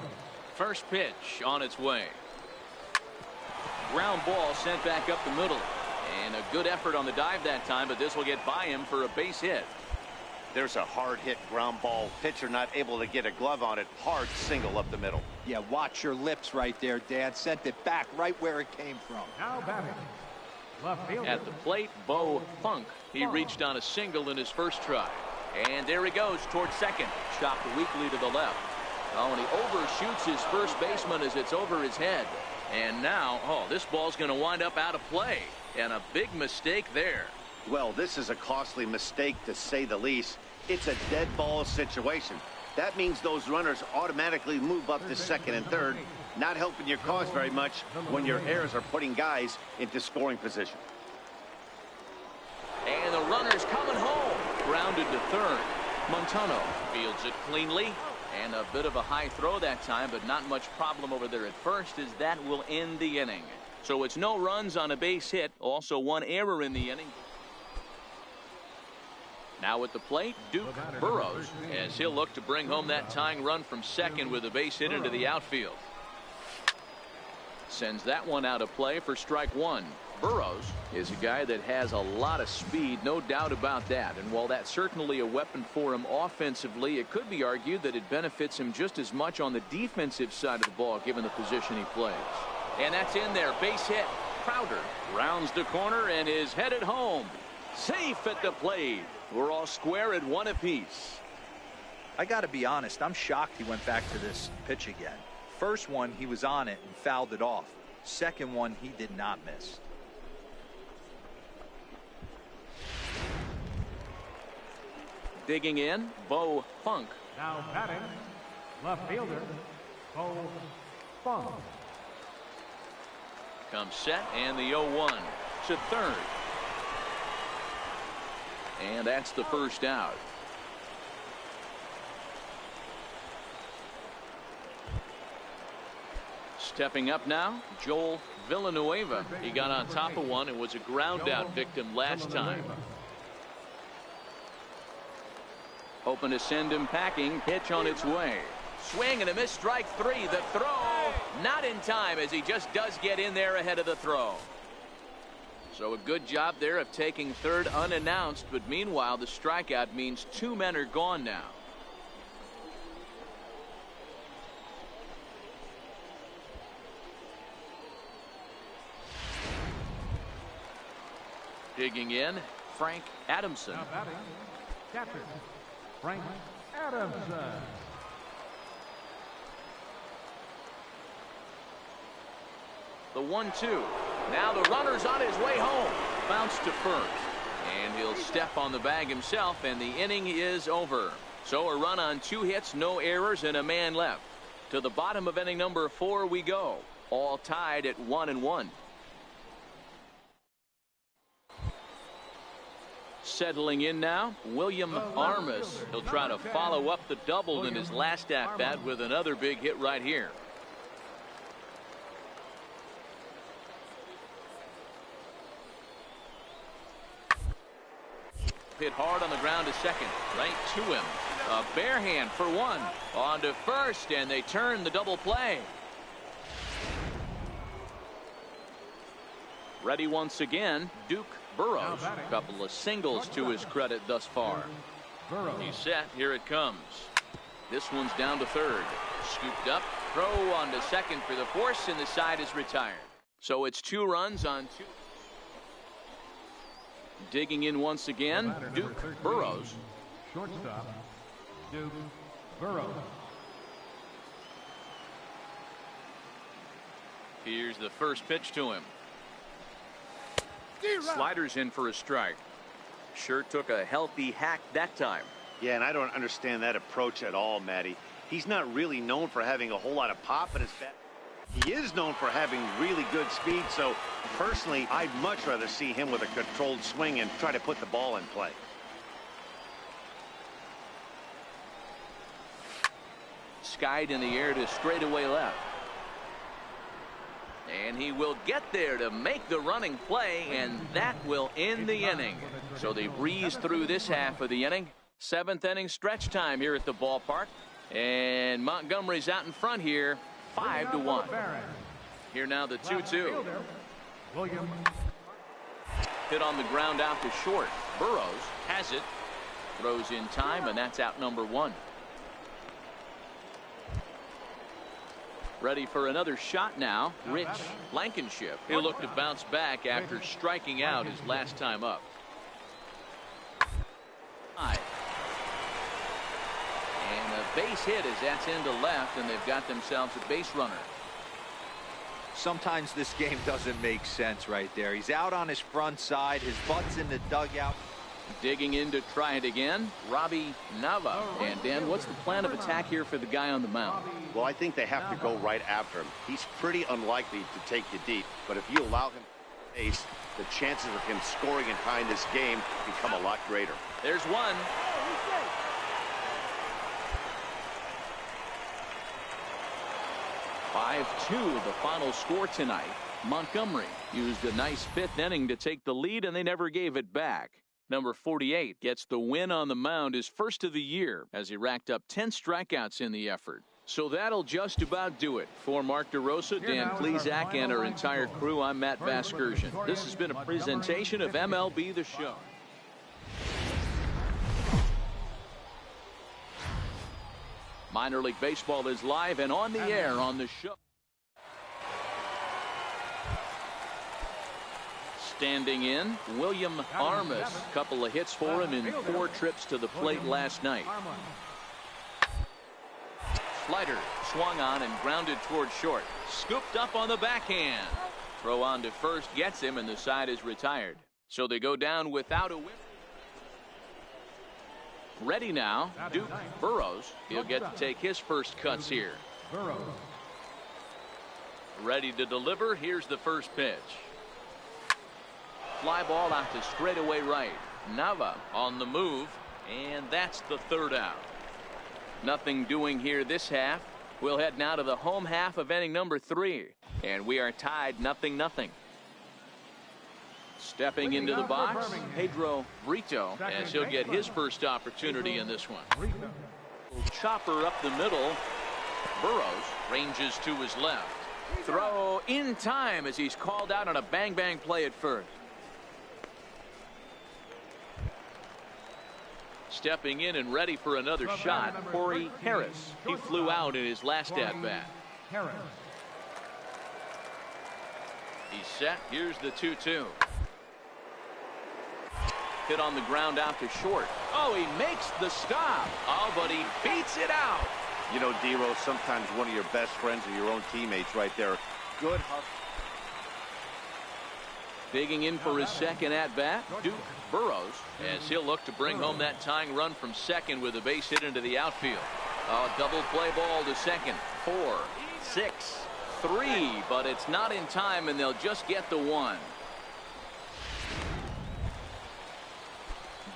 First pitch on its way. Ground ball sent back up the middle. And a good effort on the dive that time, but this will get by him for a base hit. There's a hard hit ground ball. Pitcher not able to get a glove on it. Hard single up the middle. Yeah, watch your lips right there, Dan. Sent it back right where it came from. Now batting. Left fielder. At the plate, Bo Funk. He reached on a single in his first try. And there he goes towards second. Chopped weakly to the left. Oh, and he overshoots his first baseman as it's over his head. And now, this ball's going to wind up out of play. And a big mistake there. Well, this is a costly mistake, to say the least. It's a dead ball situation. That means those runners automatically move up to second and third, not helping your cause very much when your errors are putting guys into scoring position. And the runner's coming home. Grounded to third. Montano fields it cleanly. And a bit of a high throw that time, but not much problem over there at first, as that will end the inning. So it's no runs on a base hit. Also one error in the inning. Now at the plate, Duke Burrows, as he'll look to bring home that tying run from second with a base hit into the outfield. Sends that one out of play for strike one. Burrows is a guy that has a lot of speed, no doubt about that. And while that's certainly a weapon for him offensively, it could be argued that it benefits him just as much on the defensive side of the ball, given the position he plays. And that's in there. Base hit. Crowder rounds the corner and is headed home. Safe at the plate. We're all square at one apiece. I got to be honest, I'm shocked he went back to this pitch again. First one, he was on it and fouled it off. Second one, he did not miss. Digging in, Bo Funk. Now batting. Left fielder. Bo Funk. Comes set, and the 0-1 to third. And that's the first out. Stepping up now, Joel Villanueva. He got on top of one and was a ground out victim last time. Hoping to send him packing. Pitch on its way. Swing and a miss, strike three. The throw not in time, as he just does get in there ahead of the throw. So a good job there of taking third unannounced, but meanwhile the strikeout means two men are gone now. Digging in, Frank Adamson. Now batting. Catcher. Frank Adamson. The 1-2. Now the runner's on his way home. Bounce to first. And he'll step on the bag himself, and the inning is over. So a run on 2 hits, no errors, and a man left. To the bottom of inning number 4 we go. All tied at 1-1. Settling in now, William Armas. He'll try to follow up the double in his last at-bat with another big hit right here. Hit hard on the ground to second. Right to him. A bare hand for one. On to first, and they turn the double play. Ready once again, Duke Burrows. A couple of singles to his credit thus far. He's set. Here it comes. This one's down to third. Scooped up. Throw on to second for the force, and the side is retired. So it's 2 runs on 2. Digging in once again, Duke Burrows. Shortstop, Duke Burrows. Here's the first pitch to him. Sliders in for a strike. Sure took a healthy hack that time. Yeah, and I don't understand that approach at all, Matty. He's not really known for having a whole lot of pop in his bat. He is known for having really good speed, so personally, I'd much rather see him with a controlled swing and try to put the ball in play. Skied in the air to straightaway left. And he will get there to make the running play, and that will end the inning. So they breeze through this half of the inning. 7th inning stretch time here at the ballpark. And Montgomery's out in front here, 5-1. Here now the 2-2. Hit on the ground out to short. Burrows has it. Throws in time, and that's out number 1. Ready for another shot now. Rich Blankenship. He'll look to bounce back after striking out his last time up. And a base hit as that's into left, and they've got themselves a base runner. Sometimes this game doesn't make sense right there. He's out on his front side. His butt's in the dugout. Digging in to try it again, Robbie Nava. And Dan, what's the plan of attack here for the guy on the mound? Well, I think they have to go right after him. He's pretty unlikely to take you deep, but if you allow him to face, the chances of him scoring and tying this game become a lot greater. There's one. (5-2) the final score tonight. Montgomery used a nice 5th inning to take the lead, and they never gave it back. Number 48 gets the win on the mound, his first of the year, as he racked up 10 strikeouts in the effort. So that'll just about do it. For Mark DeRosa, Dan Plesac, and our entire crew, I'm Matt Vasgersian. This has been a presentation of MLB The Show. Minor League Baseball is live and on the air on the show. Standing in, William Armas. Couple of hits for him in 4 trips to the plate last night. Slider swung on and grounded toward short. Scooped up on the backhand. Throw on to first gets him, and the side is retired. So they go down without a win. Ready now, Duke Burrows. He'll get to take his first cuts here. Ready to deliver. Here's the first pitch. Fly ball out to straightaway right. Nava on the move, and that's the 3rd out. Nothing doing here this half. We'll head now to the home half of inning number 3, and we are tied 0-0. Stepping into the box, Pedro Brito, as he'll get his first opportunity in this one. Chopper up the middle. Burrows ranges to his left. Throw in time as he's called out on a bang-bang play at first. Stepping in and ready for another shot, Corey Harris. He flew out in his last at-bat. He's set. Here's the 2-2. Hit on the ground out to short. Oh, he makes the stop. Oh, but he beats it out. You know, D-Rose, sometimes one of your best friends are your own teammates right there. Good hustle. Digging in for his second at-bat, Duke Burrows, as he'll look to bring home that tying run from second with a base hit into the outfield. Double play ball to second. 4, 6, 3, but it's not in time, and they'll just get the 1.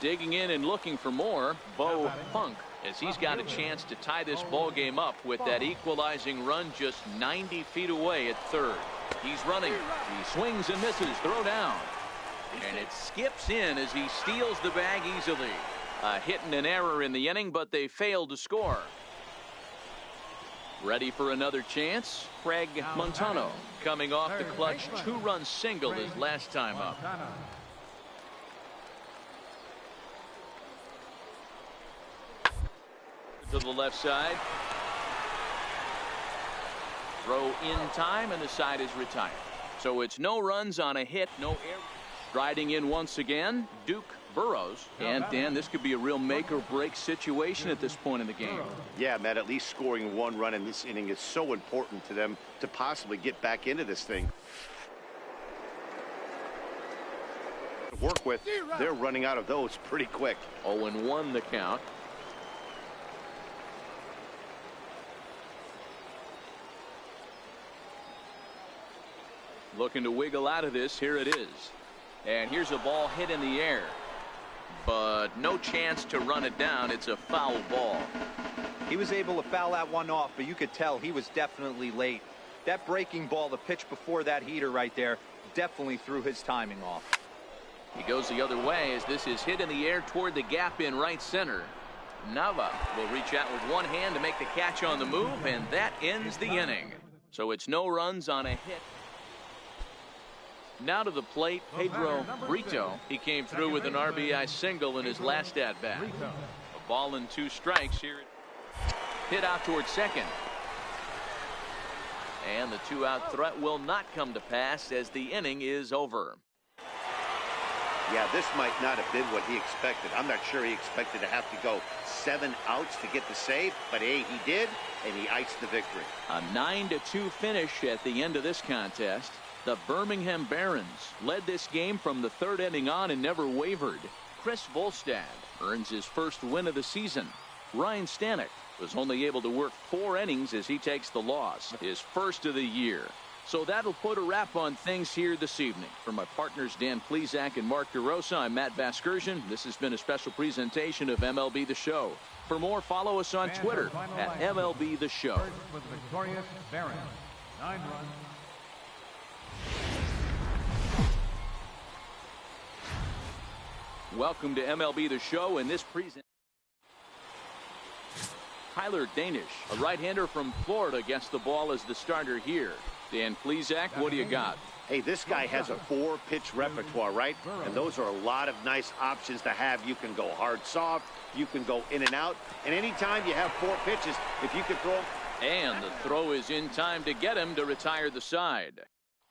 Digging in and looking for more, Bo Funk, as he's got a chance to tie this ball game up with that equalizing run just 90 feet away at 3rd. He's running. He swings and misses. Throw down. And it skips in as he steals the bag easily. A hit and an error in the inning, but they failed to score. Ready for another chance? Craig Montano coming off the clutch 2-run single his last time up. To the left side. Throw in time, and the side is retired. So it's no runs on a hit, no error. Striding in once again, Duke Burrows. And Dan, this could be a real make or break situation at this point in the game. Yeah, Matt, at least scoring 1 run in this inning is so important to them to possibly get back into this thing. To work with, they're running out of those pretty quick. 0-1 the count. Looking to wiggle out of this. Here it is. And here's a ball hit in the air. But no chance to run it down. It's a foul ball. He was able to foul that one off, but you could tell he was definitely late. That breaking ball, the pitch before that heater right there, definitely threw his timing off. He goes the other way as this is hit in the air toward the gap in right center. Nava will reach out with one hand to make the catch on the move, and that ends the inning. So it's no runs on a hit. Now to the plate, Pedro Brito. He came through with an RBI single in his last at-bat. A ball and 2 strikes here. Hit out towards second. And the 2-out threat will not come to pass as the inning is over. Yeah, this might not have been what he expected. I'm not sure he expected to have to go 7 outs to get the save, but hey, he did, and he iced the victory. A 9-2 finish at the end of this contest. The Birmingham Barons led this game from the 3rd inning on and never wavered. Chris Volstad earns his first win of the season. Ryan Stanek was only able to work 4 innings as he takes the loss, his first of the year. So that'll put a wrap on things here this evening. For my partners Dan Plesac and Mark DeRosa, I'm Matt Vasgersian. This has been a special presentation of MLB The Show. For more, follow us on Twitter at MLB The Show. With the victorious Barons, 9 runs. Welcome to MLB The Show. In this present, Tyler Danish, a right-hander from Florida, gets the ball as the starter here. Dan Plesac, what do you got? Hey, this guy has a 4-pitch repertoire, right? And those are a lot of nice options to have. You can go hard, soft. You can go in and out. And anytime you have 4 pitches, if you can throw. And the throw is in time to get him to retire the side.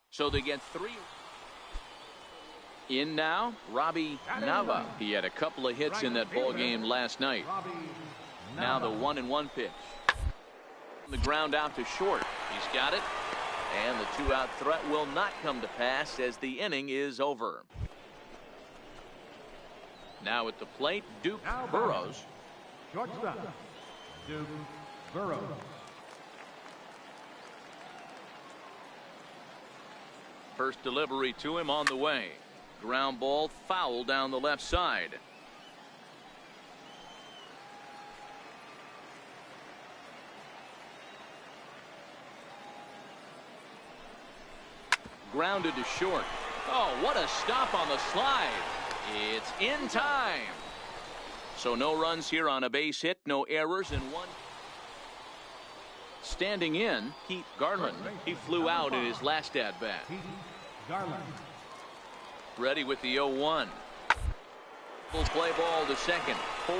So they get 3. In now, Robbie Nava. He had a couple of hits in that ball game last night. Now the 1-1 pitch. The ground out to short. He's got it. And the 2-out threat will not come to pass as the inning is over. Now at the plate, Duke Burrows. Shortstop, Duke Burrows. First delivery to him on the way. Ground ball foul down the left side. Grounded to short. Oh, what a stop on the slide. It's in time. So no runs here on a base hit, no errors, and 1. Standing in, Pete Garland. He flew out in his last at-bat. Garland. Ready with the 0-1. Full play ball to second. 4.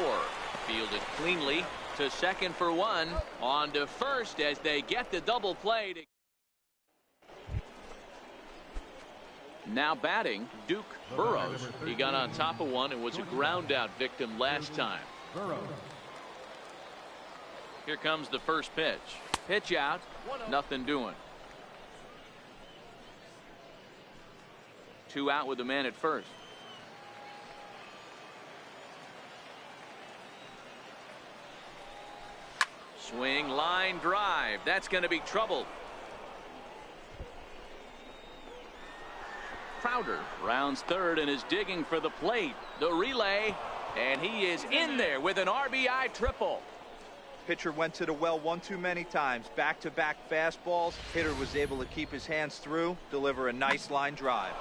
Fielded cleanly to second for 1. On to first as they get the double play. Now batting, Duke Burrows. He got on top of one and was a ground out victim last time. Here comes the first pitch. Pitch out. Nothing doing. 2 out with the man at first. Swing, line drive. That's going to be trouble. Crowder rounds third and is digging for the plate. The relay, and he is in there with an RBI triple. Pitcher went to the well one too many times. Back-to-back fastballs. Hitter was able to keep his hands through, deliver a nice line drive.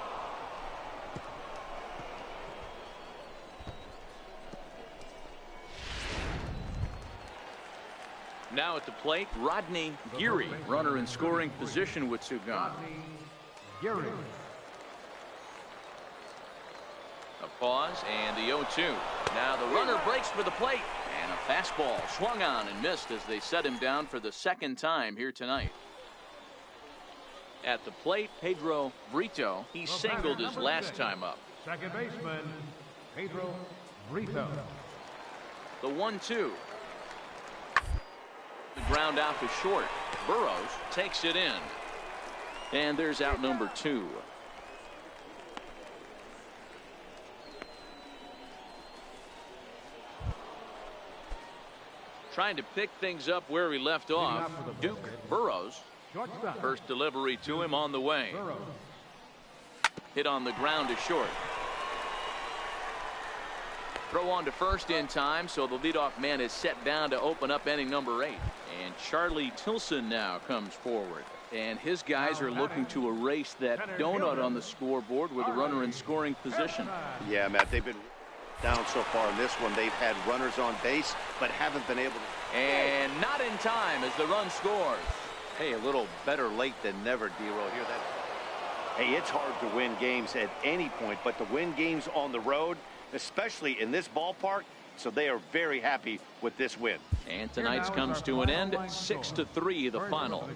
Now at the plate, Rodney Geary, runner in scoring position with Sugan. Geary. A pause and the 0-2. Now the runner breaks for the plate, and a fastball swung on and missed as they set him down for the 2nd time here tonight. At the plate, Pedro Brito. He singled his last time up. Second baseman, Pedro Brito. The 1-2. The ground out to short. Burrows takes it in. And there's out number 2. Trying to pick things up where we left off. Duke Burrows. First delivery to him on the way. Hit on the ground to short. Throw on to first in time, so the leadoff man is set down to open up inning number 8. And Charlie Tilson now comes forward. And his guys are looking to erase that donut on the scoreboard with a runner in scoring position. Yeah, Matt, they've been down so far in this one. They've had runners on base, but haven't been able to. And not in time as the run scores. Hey, a little better late than never, D-Roll. Hear that? Hey, it's hard to win games at any point, but to win games on the road, especially in this ballpark, so they are very happy with this win. And tonight's comes to an end, 6-3 the final.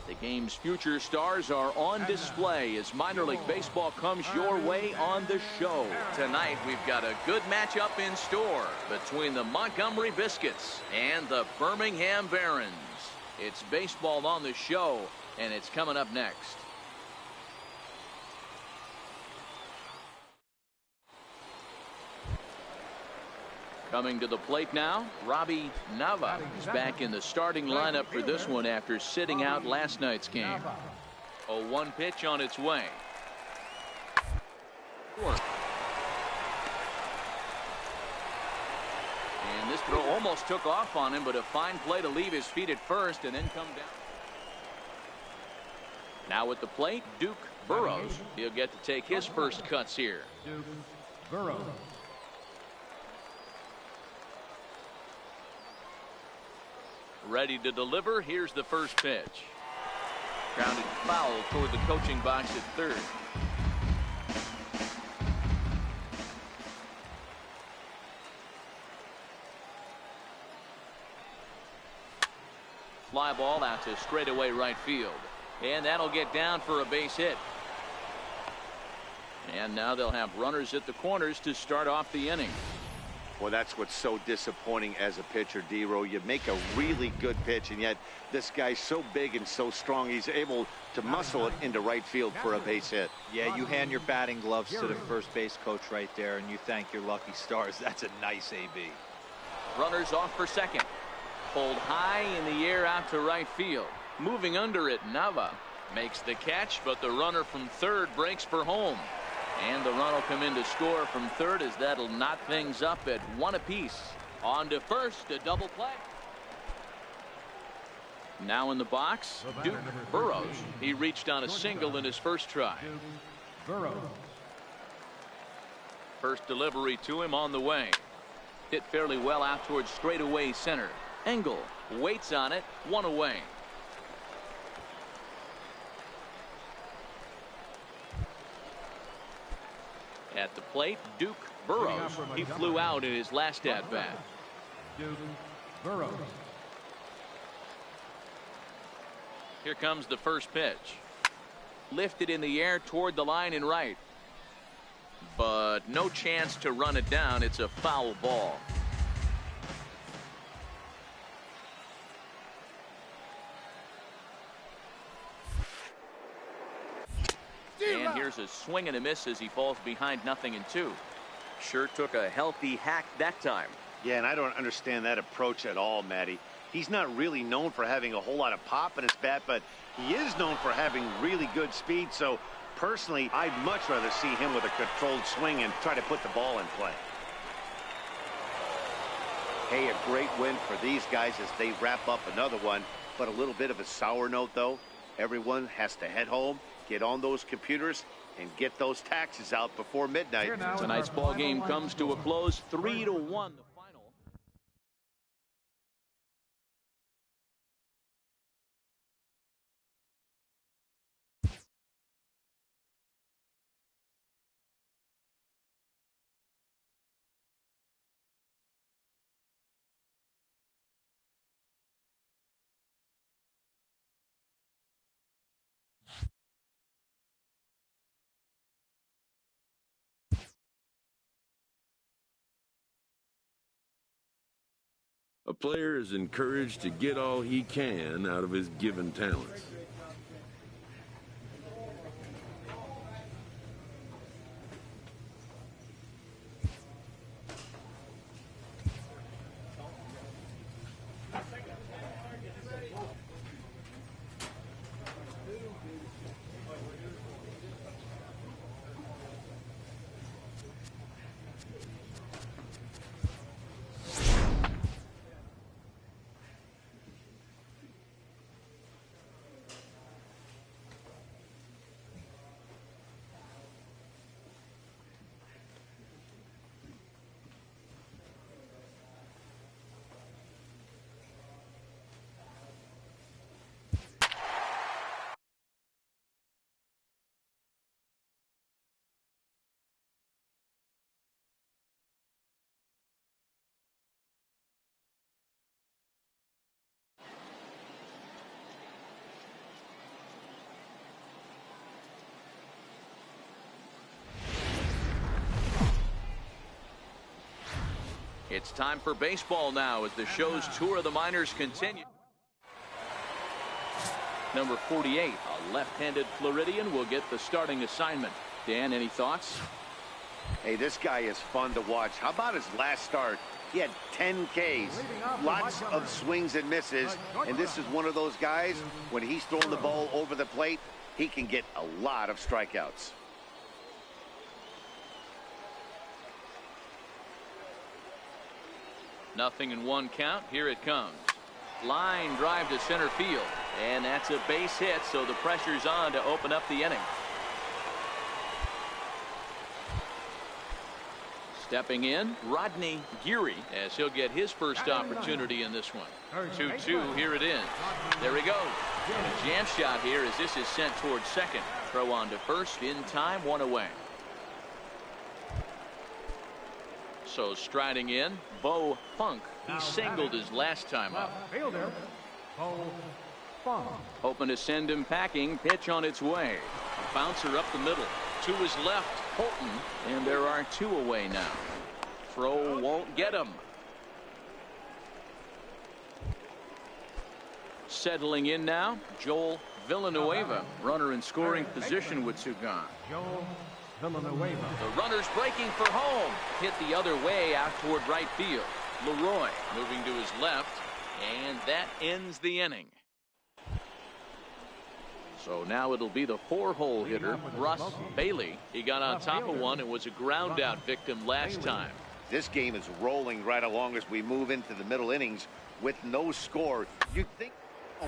The game's future stars are on display as minor league baseball comes your way on the show. Tonight we've got a good matchup in store between the Montgomery Biscuits and the Birmingham Barons. It's baseball on the show, and it's coming up next. Coming to the plate now, Robbie Nava is back in the starting lineup for this one after sitting out last night's game. A 1 pitch on its way. And this throw almost took off on him, but a fine play to leave his feet at first and then come down. Now at the plate, Duke Burrows. He'll get to take his first cuts here. Duke Burrows. Ready to deliver. Here's the first pitch. Grounded foul toward the coaching box at third. Fly ball out to straightaway right field. And that'll get down for a base hit. And now they'll have runners at the corners to start off the inning. Well, that's what's so disappointing as a pitcher, D-Roll. You make a really good pitch, and yet this guy's so big and so strong, he's able to muscle it into right field for a base hit. Yeah, you hand your batting gloves to the first base coach right there, and you thank your lucky stars. That's a nice AB. Runners off for second. Pulled high in the air out to right field. Moving under it, Nava makes the catch, but the runner from third breaks for home. And the run will come in to score from third as that'll knot things up at 1 apiece. On to first, a double play. Now in the box, Duke Burrows. He reached on a single in his first try. Burrows. First delivery to him on the way. Hit fairly well out towards straightaway center. Engel waits on it, 1 away. At the plate, Duke Burrows. He flew out in his last at-bat. Duke Burrows. Here comes the first pitch. Lifted in the air toward the line and right. But no chance to run it down. It's a foul ball. And here's a swing and a miss as he falls behind 0-2. Sure took a healthy hack that time. Yeah, and I don't understand that approach at all, Matty. He's not really known for having a whole lot of pop in his bat, but he is known for having really good speed. So personally, I'd much rather see him with a controlled swing and try to put the ball in play. Hey, a great win for these guys as they wrap up another one. But a little bit of a sour note, though. Everyone has to head home, get on those computers, and get those taxes out before midnight. Tonight's ball game comes to a close, 3-1 the final. A player is encouraged to get all he can out of his given talents. It's time for baseball now as the show's tour of the minors continue. Number 48, a left-handed Floridian, will get the starting assignment. Dan, any thoughts? Hey, this guy is fun to watch. How about his last start? He had 10 Ks, lots of swings and misses, and this is one of those guys, when he's throwing the ball over the plate, he can get a lot of strikeouts. Nothing in one count. Here it comes. Line drive to center field, and that's a base hit, so the pressure's on to open up the inning. Stepping in, Rodney Geary, as he'll get his first opportunity in this one. 2-2, here it is. There he goes. And a jam shot here as this is sent towards second. Throw on to first in time, one away. So striding in, Bo Funk. He singled his last time up. Fielder, Bo Funk. Hoping to send him packing. Pitch on its way. A bouncer up the middle. To his left, Holton. And there are two away now. Throw won't get him. Settling in now, Joel Villanueva. Runner in scoring position with two gone. Joel Villanueva. The runner's breaking for home. Hit the other way out toward right field. Leroy moving to his left. And that ends the inning. So now it'll be the four-hole hitter, Russ Bailey. He got on top of one and was a ground-out victim last time. This game is rolling right along as we move into the middle innings with no score. You'd think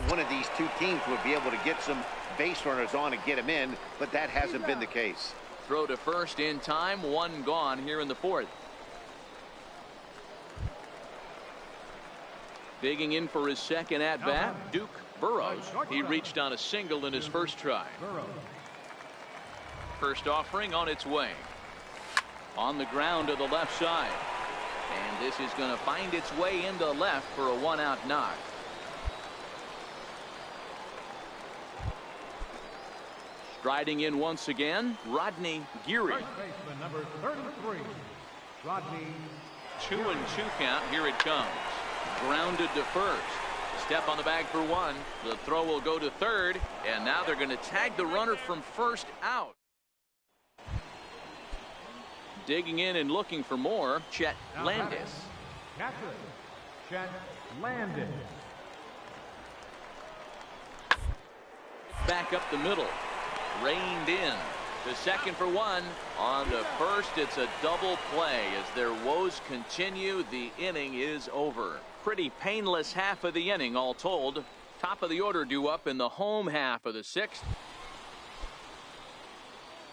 one of these two teams would be able to get some base runners on and get them in, but that hasn't been the case. Throw to first in time, one gone here in the fourth. Digging in for his second at-bat, Duke Burrows. He reached on a single in his first try. First offering on its way. On the ground to the left side. And this is going to find its way into left for a one-out knock. Striding in once again, Rodney Geary. First baseman, number 33, Rodney. 2-2 count. Here it comes. Grounded to first. Step on the bag for one. The throw will go to third, and now they're going to tag the runner from first out. Digging in and looking for more, Chet Landis. Catcher, Chet Landis. Back up the middle. Reined in. To second for one. On to first, it's a double play. As their woes continue, the inning is over. Pretty painless half of the inning, all told. Top of the order due up in the home half of the sixth.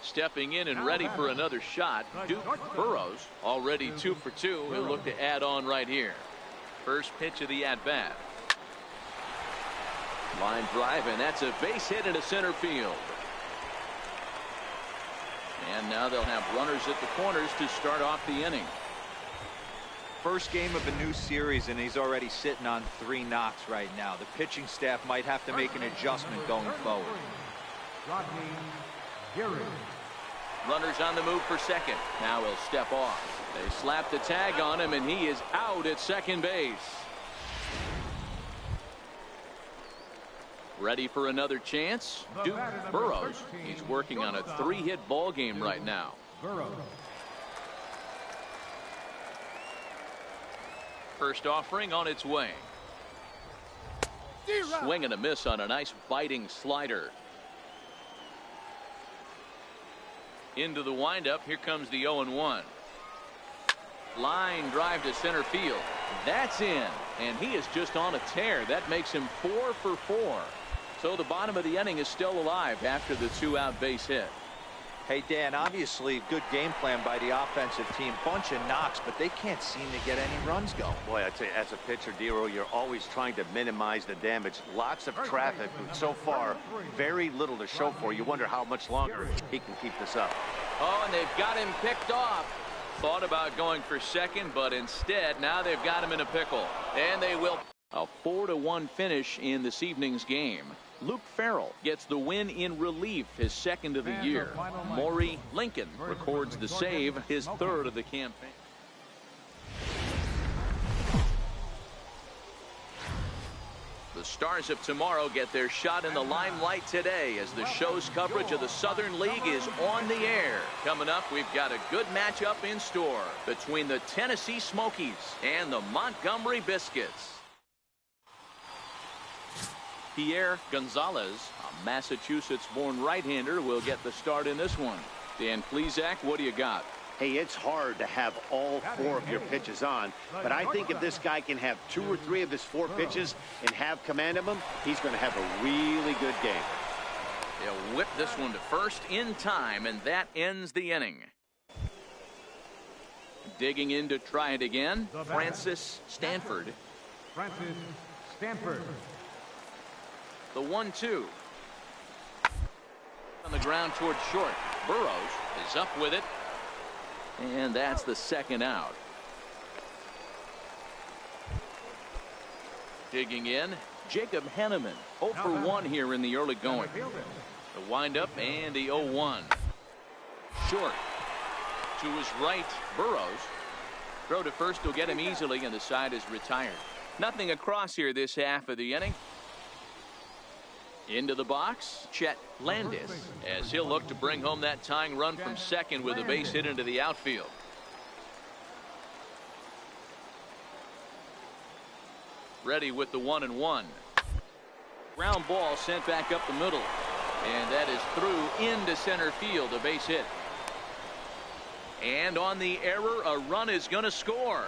Stepping in and ready for another shot, Duke Burrows, already 2 for 2. He'll look to add on right here. First pitch of the at-bat. Line drive, and that's a base hit into center field. And now they'll have runners at the corners to start off the inning. First game of a new series, and he's already sitting on 3 knocks right now. The pitching staff might have to make an adjustment going forward. Rodney Geary. Runners on the move for second. Now he'll step off. They slap the tag on him, and he is out at second base. Ready for another chance? Duke Burrows. He's working on a 3-hit ball game right now. Burrows. First offering on its way. Swing and a miss on a nice biting slider. Into the windup. Here comes the 0-1. Line drive to center field. That's in. And he is just on a tear. That makes him 4 for 4. So the bottom of the inning is still alive after the 2-out base hit. Hey, Dan, obviously good game plan by the offensive team. Bunch of knocks, but they can't seem to get any runs going. Boy, I'd say as a pitcher, Dero, you're always trying to minimize the damage. Lots of traffic, but so far, very little to show for. You wonder how much longer he can keep this up. Oh, and they've got him picked off. Thought about going for second, but instead, now they've got him in a pickle. And they will. A 4-1 finish in this evening's game. Luke Farrell gets the win in relief, his second of the year. Maury Lincoln records the save, his third of the campaign. the stars of tomorrow get their shot in the limelight today as the show's coverage of the Southern League is on the air. Coming up, we've got a good matchup in store between the Tennessee Smokies and the Montgomery Biscuits. Pierre Gonzalez, a Massachusetts-born right-hander, will get the start in this one. Dan Plesac, what do you got? Hey, it's hard to have all 4 of your pitches on, but I think if this guy can have 2 or 3 of his 4 pitches and have command of them, he's going to have a really good game. They'll whip this one to first in time, and that ends the inning. Digging in to try it again, Francis Stanford. Francis Stanford. The 1-2. On the ground towards short. Burrows is up with it. And that's the second out. Digging in, Jacob Henneman. 0 for 1 here in the early going. The windup and the 0-1. Short. To his right, Burrows. Throw to first will get him easily, and the side is retired. Nothing across here this half of the inning. Into the box, Chet Landis, as he'll look to bring home that tying run from second with a base hit into the outfield. Ready with the 1-1. Ground ball sent back up the middle, and that is through into center field, a base hit. And on the error, a run is going to score.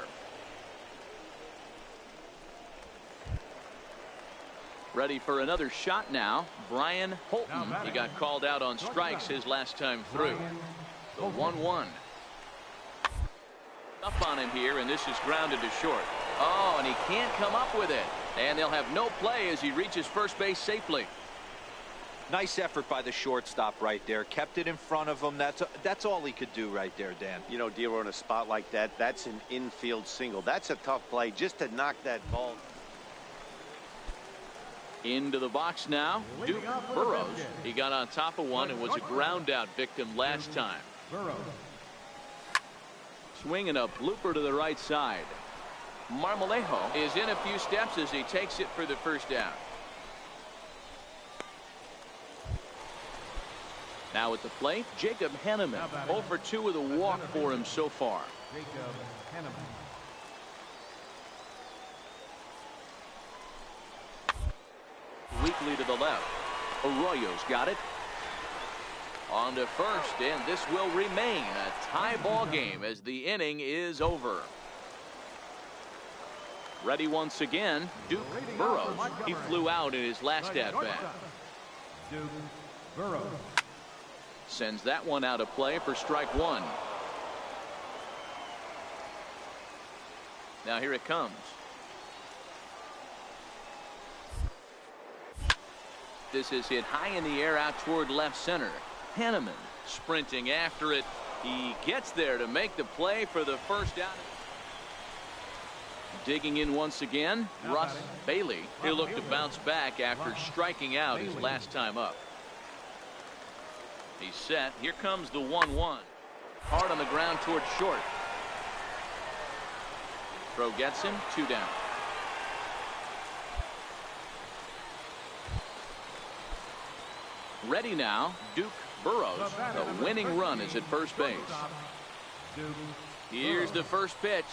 Ready for another shot now. Brian Holton. He got called out on strikes his last time through. The 1-1. Up on him here, and this is grounded to short. Oh, and he can't come up with it. And they'll have no play as he reaches first base safely. Nice effort by the shortstop right there. Kept it in front of him. That's all he could do right there, Dan. You know, Dero, in a spot like that, that's an infield single. That's a tough play just to knock that ball. Into the box now, Duke Burrows. He got on top of one and was a ground out victim last time. Swinging a blooper to the right side. Marmolejo is in a few steps as he takes it for the first out. Now at the plate, Jacob Henneman. 0 for 2 with a walk for him so far. Jacob Henneman. Weakly to the left. Arroyo's got it. On to first, and this will remain a tie ball game as the inning is over. Ready once again, Duke Burrows. He flew out in his last at bat. Duke Burrows. Sends that one out of play for strike 1. Now here it comes. This is hit high in the air out toward left center. Henneman sprinting after it. He gets there to make the play for the first out. Digging in once again, Russ Bailey. He'll look to bounce back after striking out his last time up. He's set. Here comes the 1-1. Hard on the ground toward short. Throw gets him. 2 down. Ready now, Duke Burrows. The winning run is at first base. Here's the first pitch.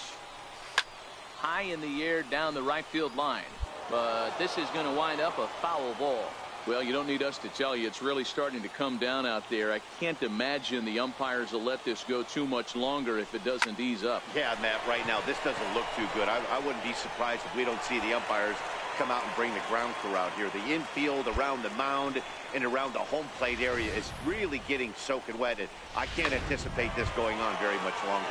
High in the air down the right field line. But this is going to wind up a foul ball. Well, you don't need us to tell you, it's really starting to come down out there. I can't imagine the umpires will let this go too much longer if it doesn't ease up. Yeah, Matt, right now this doesn't look too good. I wouldn't be surprised if we don't see the umpires come out and bring the ground crew out here. The infield around the mound and around the home plate area is really getting soaking wet. And I can't anticipate this going on very much longer.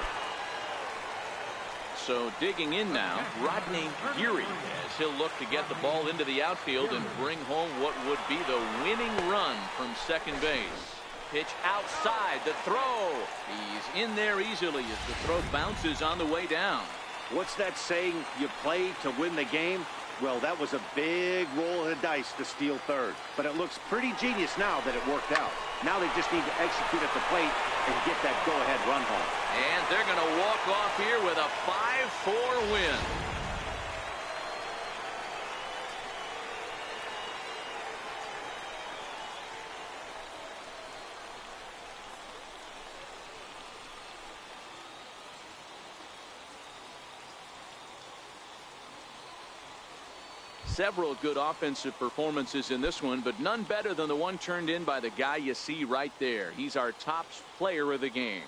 So digging in now, Rodney Geary, as he'll look to get the ball into the outfield and bring home what would be the winning run from second base. Pitch outside, the throw. He's in there easily as the throw bounces on the way down. What's that saying? You play to win the game? Well, that was a big roll of the dice to steal third. But it looks pretty genius now that it worked out. Now they just need to execute at the plate and get that go-ahead run home. And they're going to walk off here with a 5-4 win. Several good offensive performances in this one, but none better than the one turned in by the guy you see right there. He's our top player of the game.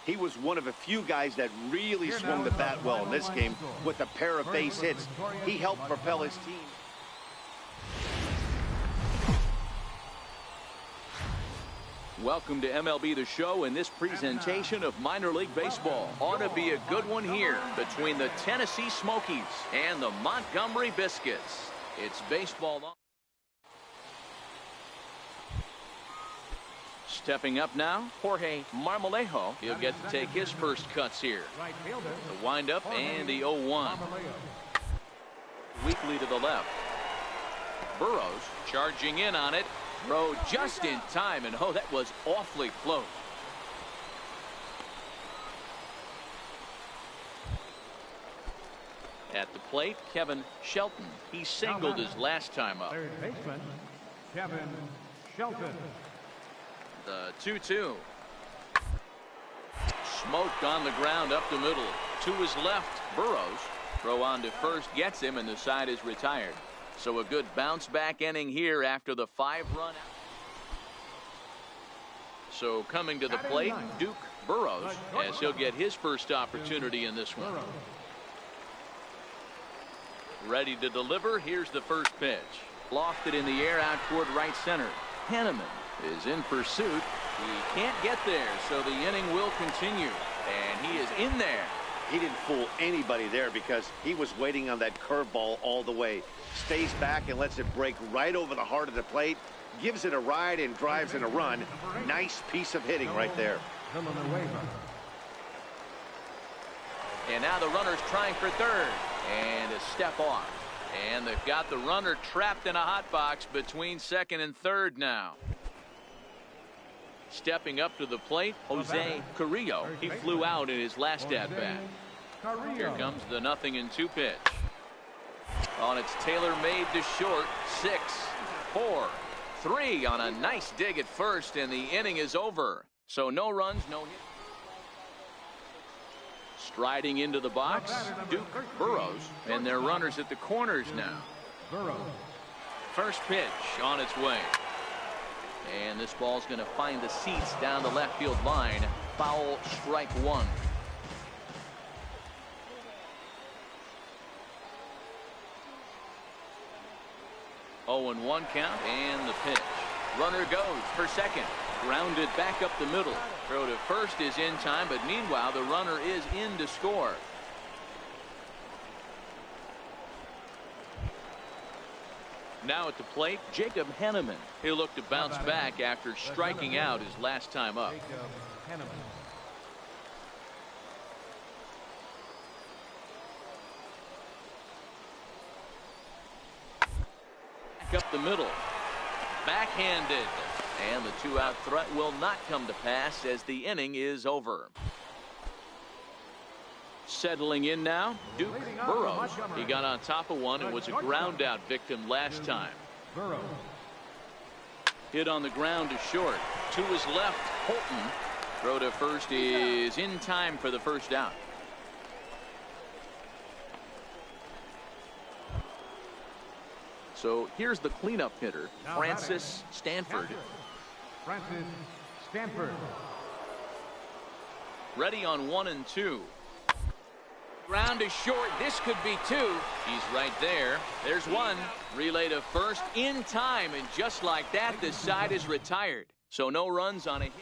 He was one of a few guys that really swung the bat well in this game with a pair of base hits. He helped propel his team. Welcome to MLB The Show and this presentation of minor league baseball. Ought to be a good one here between the Tennessee Smokies and the Montgomery Biscuits. It's baseball on. Stepping up now, Jorge Marmolejo. He'll get to take his first cuts here. The windup and the 0-1. Weakly to the left. Burrows charging in on it. Throw just in time, and oh, that was awfully close. At the plate, Kevin Shelton. He singled his last time up. Third baseman, Kevin Shelton. The 2-2. Smoked on the ground up the middle. To his left, Burrows. Throw on to first gets him, and the side is retired. So a good bounce back inning here after the 5-run. So coming to the plate, Duke Burrows, as he'll get his first opportunity in this one. Ready to deliver. Here's the first pitch. Lofted in the air out toward right center. Hanneman is in pursuit. He can't get there, so the inning will continue. And he is in there. He didn't fool anybody there because he was waiting on that curveball all the way. Stays back and lets it break right over the heart of the plate. Gives it a ride and drives in a run. Nice piece of hitting right there. And now the runner's trying for third. And a step off. And they've got the runner trapped in a hot box between second and third now. Stepping up to the plate, Jose Carrillo. He flew out in his last at-bat. Here comes the 0-2 pitch. On its tailor-made to short. 6, 4, 3 on a nice dig at first, and the inning is over. So no runs, no hits. Striding into the box, Duke Burrows, and their runners at the corners now. First pitch on its way. And this ball's going to find the seats down the left field line. Foul, strike one. Oh, and 1 count, and the pitch. Runner goes for second. Grounded back up the middle. Throw to first is in time, but meanwhile the runner is in to score. Now at the plate, Jacob Hanneman. He'll look to bounce back after striking out his last time up. Back up the middle. Backhanded. And the 2-out threat will not come to pass as the inning is over. Settling in now, Duke Burrows. He got on top of one and was a ground out victim last time. Hit on the ground to short. To his left, Holton. Throw to first is in time for the first out. So here's the cleanup hitter, Francis Stanford. Ready on 1 and 2. Ground is short. This could be 2. He's right there. There's 1. Relay to first in time, and just like that, the side is retired. So no runs on a hit.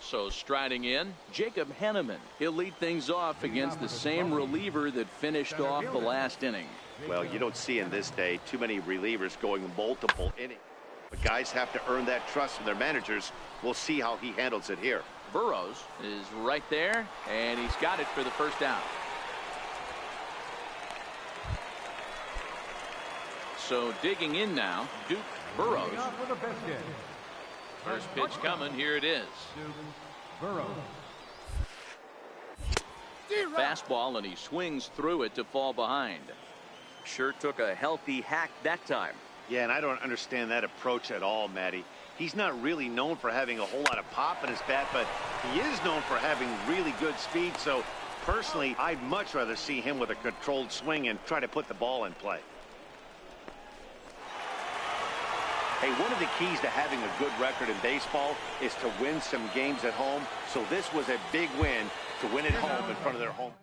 So striding in, Jacob Hanneman. He'll lead things off against the same reliever that finished off the last inning. Well, you don't see in this day too many relievers going multiple innings. But guys have to earn that trust from their managers. We'll see how he handles it here. Burrows is right there, and he's got it for the first out. So digging in now, Duke Burrows. First pitch coming. Here it is. Fastball, and he swings through it to fall behind. Sure took a healthy hack that time. Yeah, and I don't understand that approach at all, Matty. He's not really known for having a whole lot of pop in his bat, but he is known for having really good speed. So personally, I'd much rather see him with a controlled swing and try to put the ball in play. Hey, one of the keys to having a good record in baseball is to win some games at home. So this was a big win to win at home in front of their home.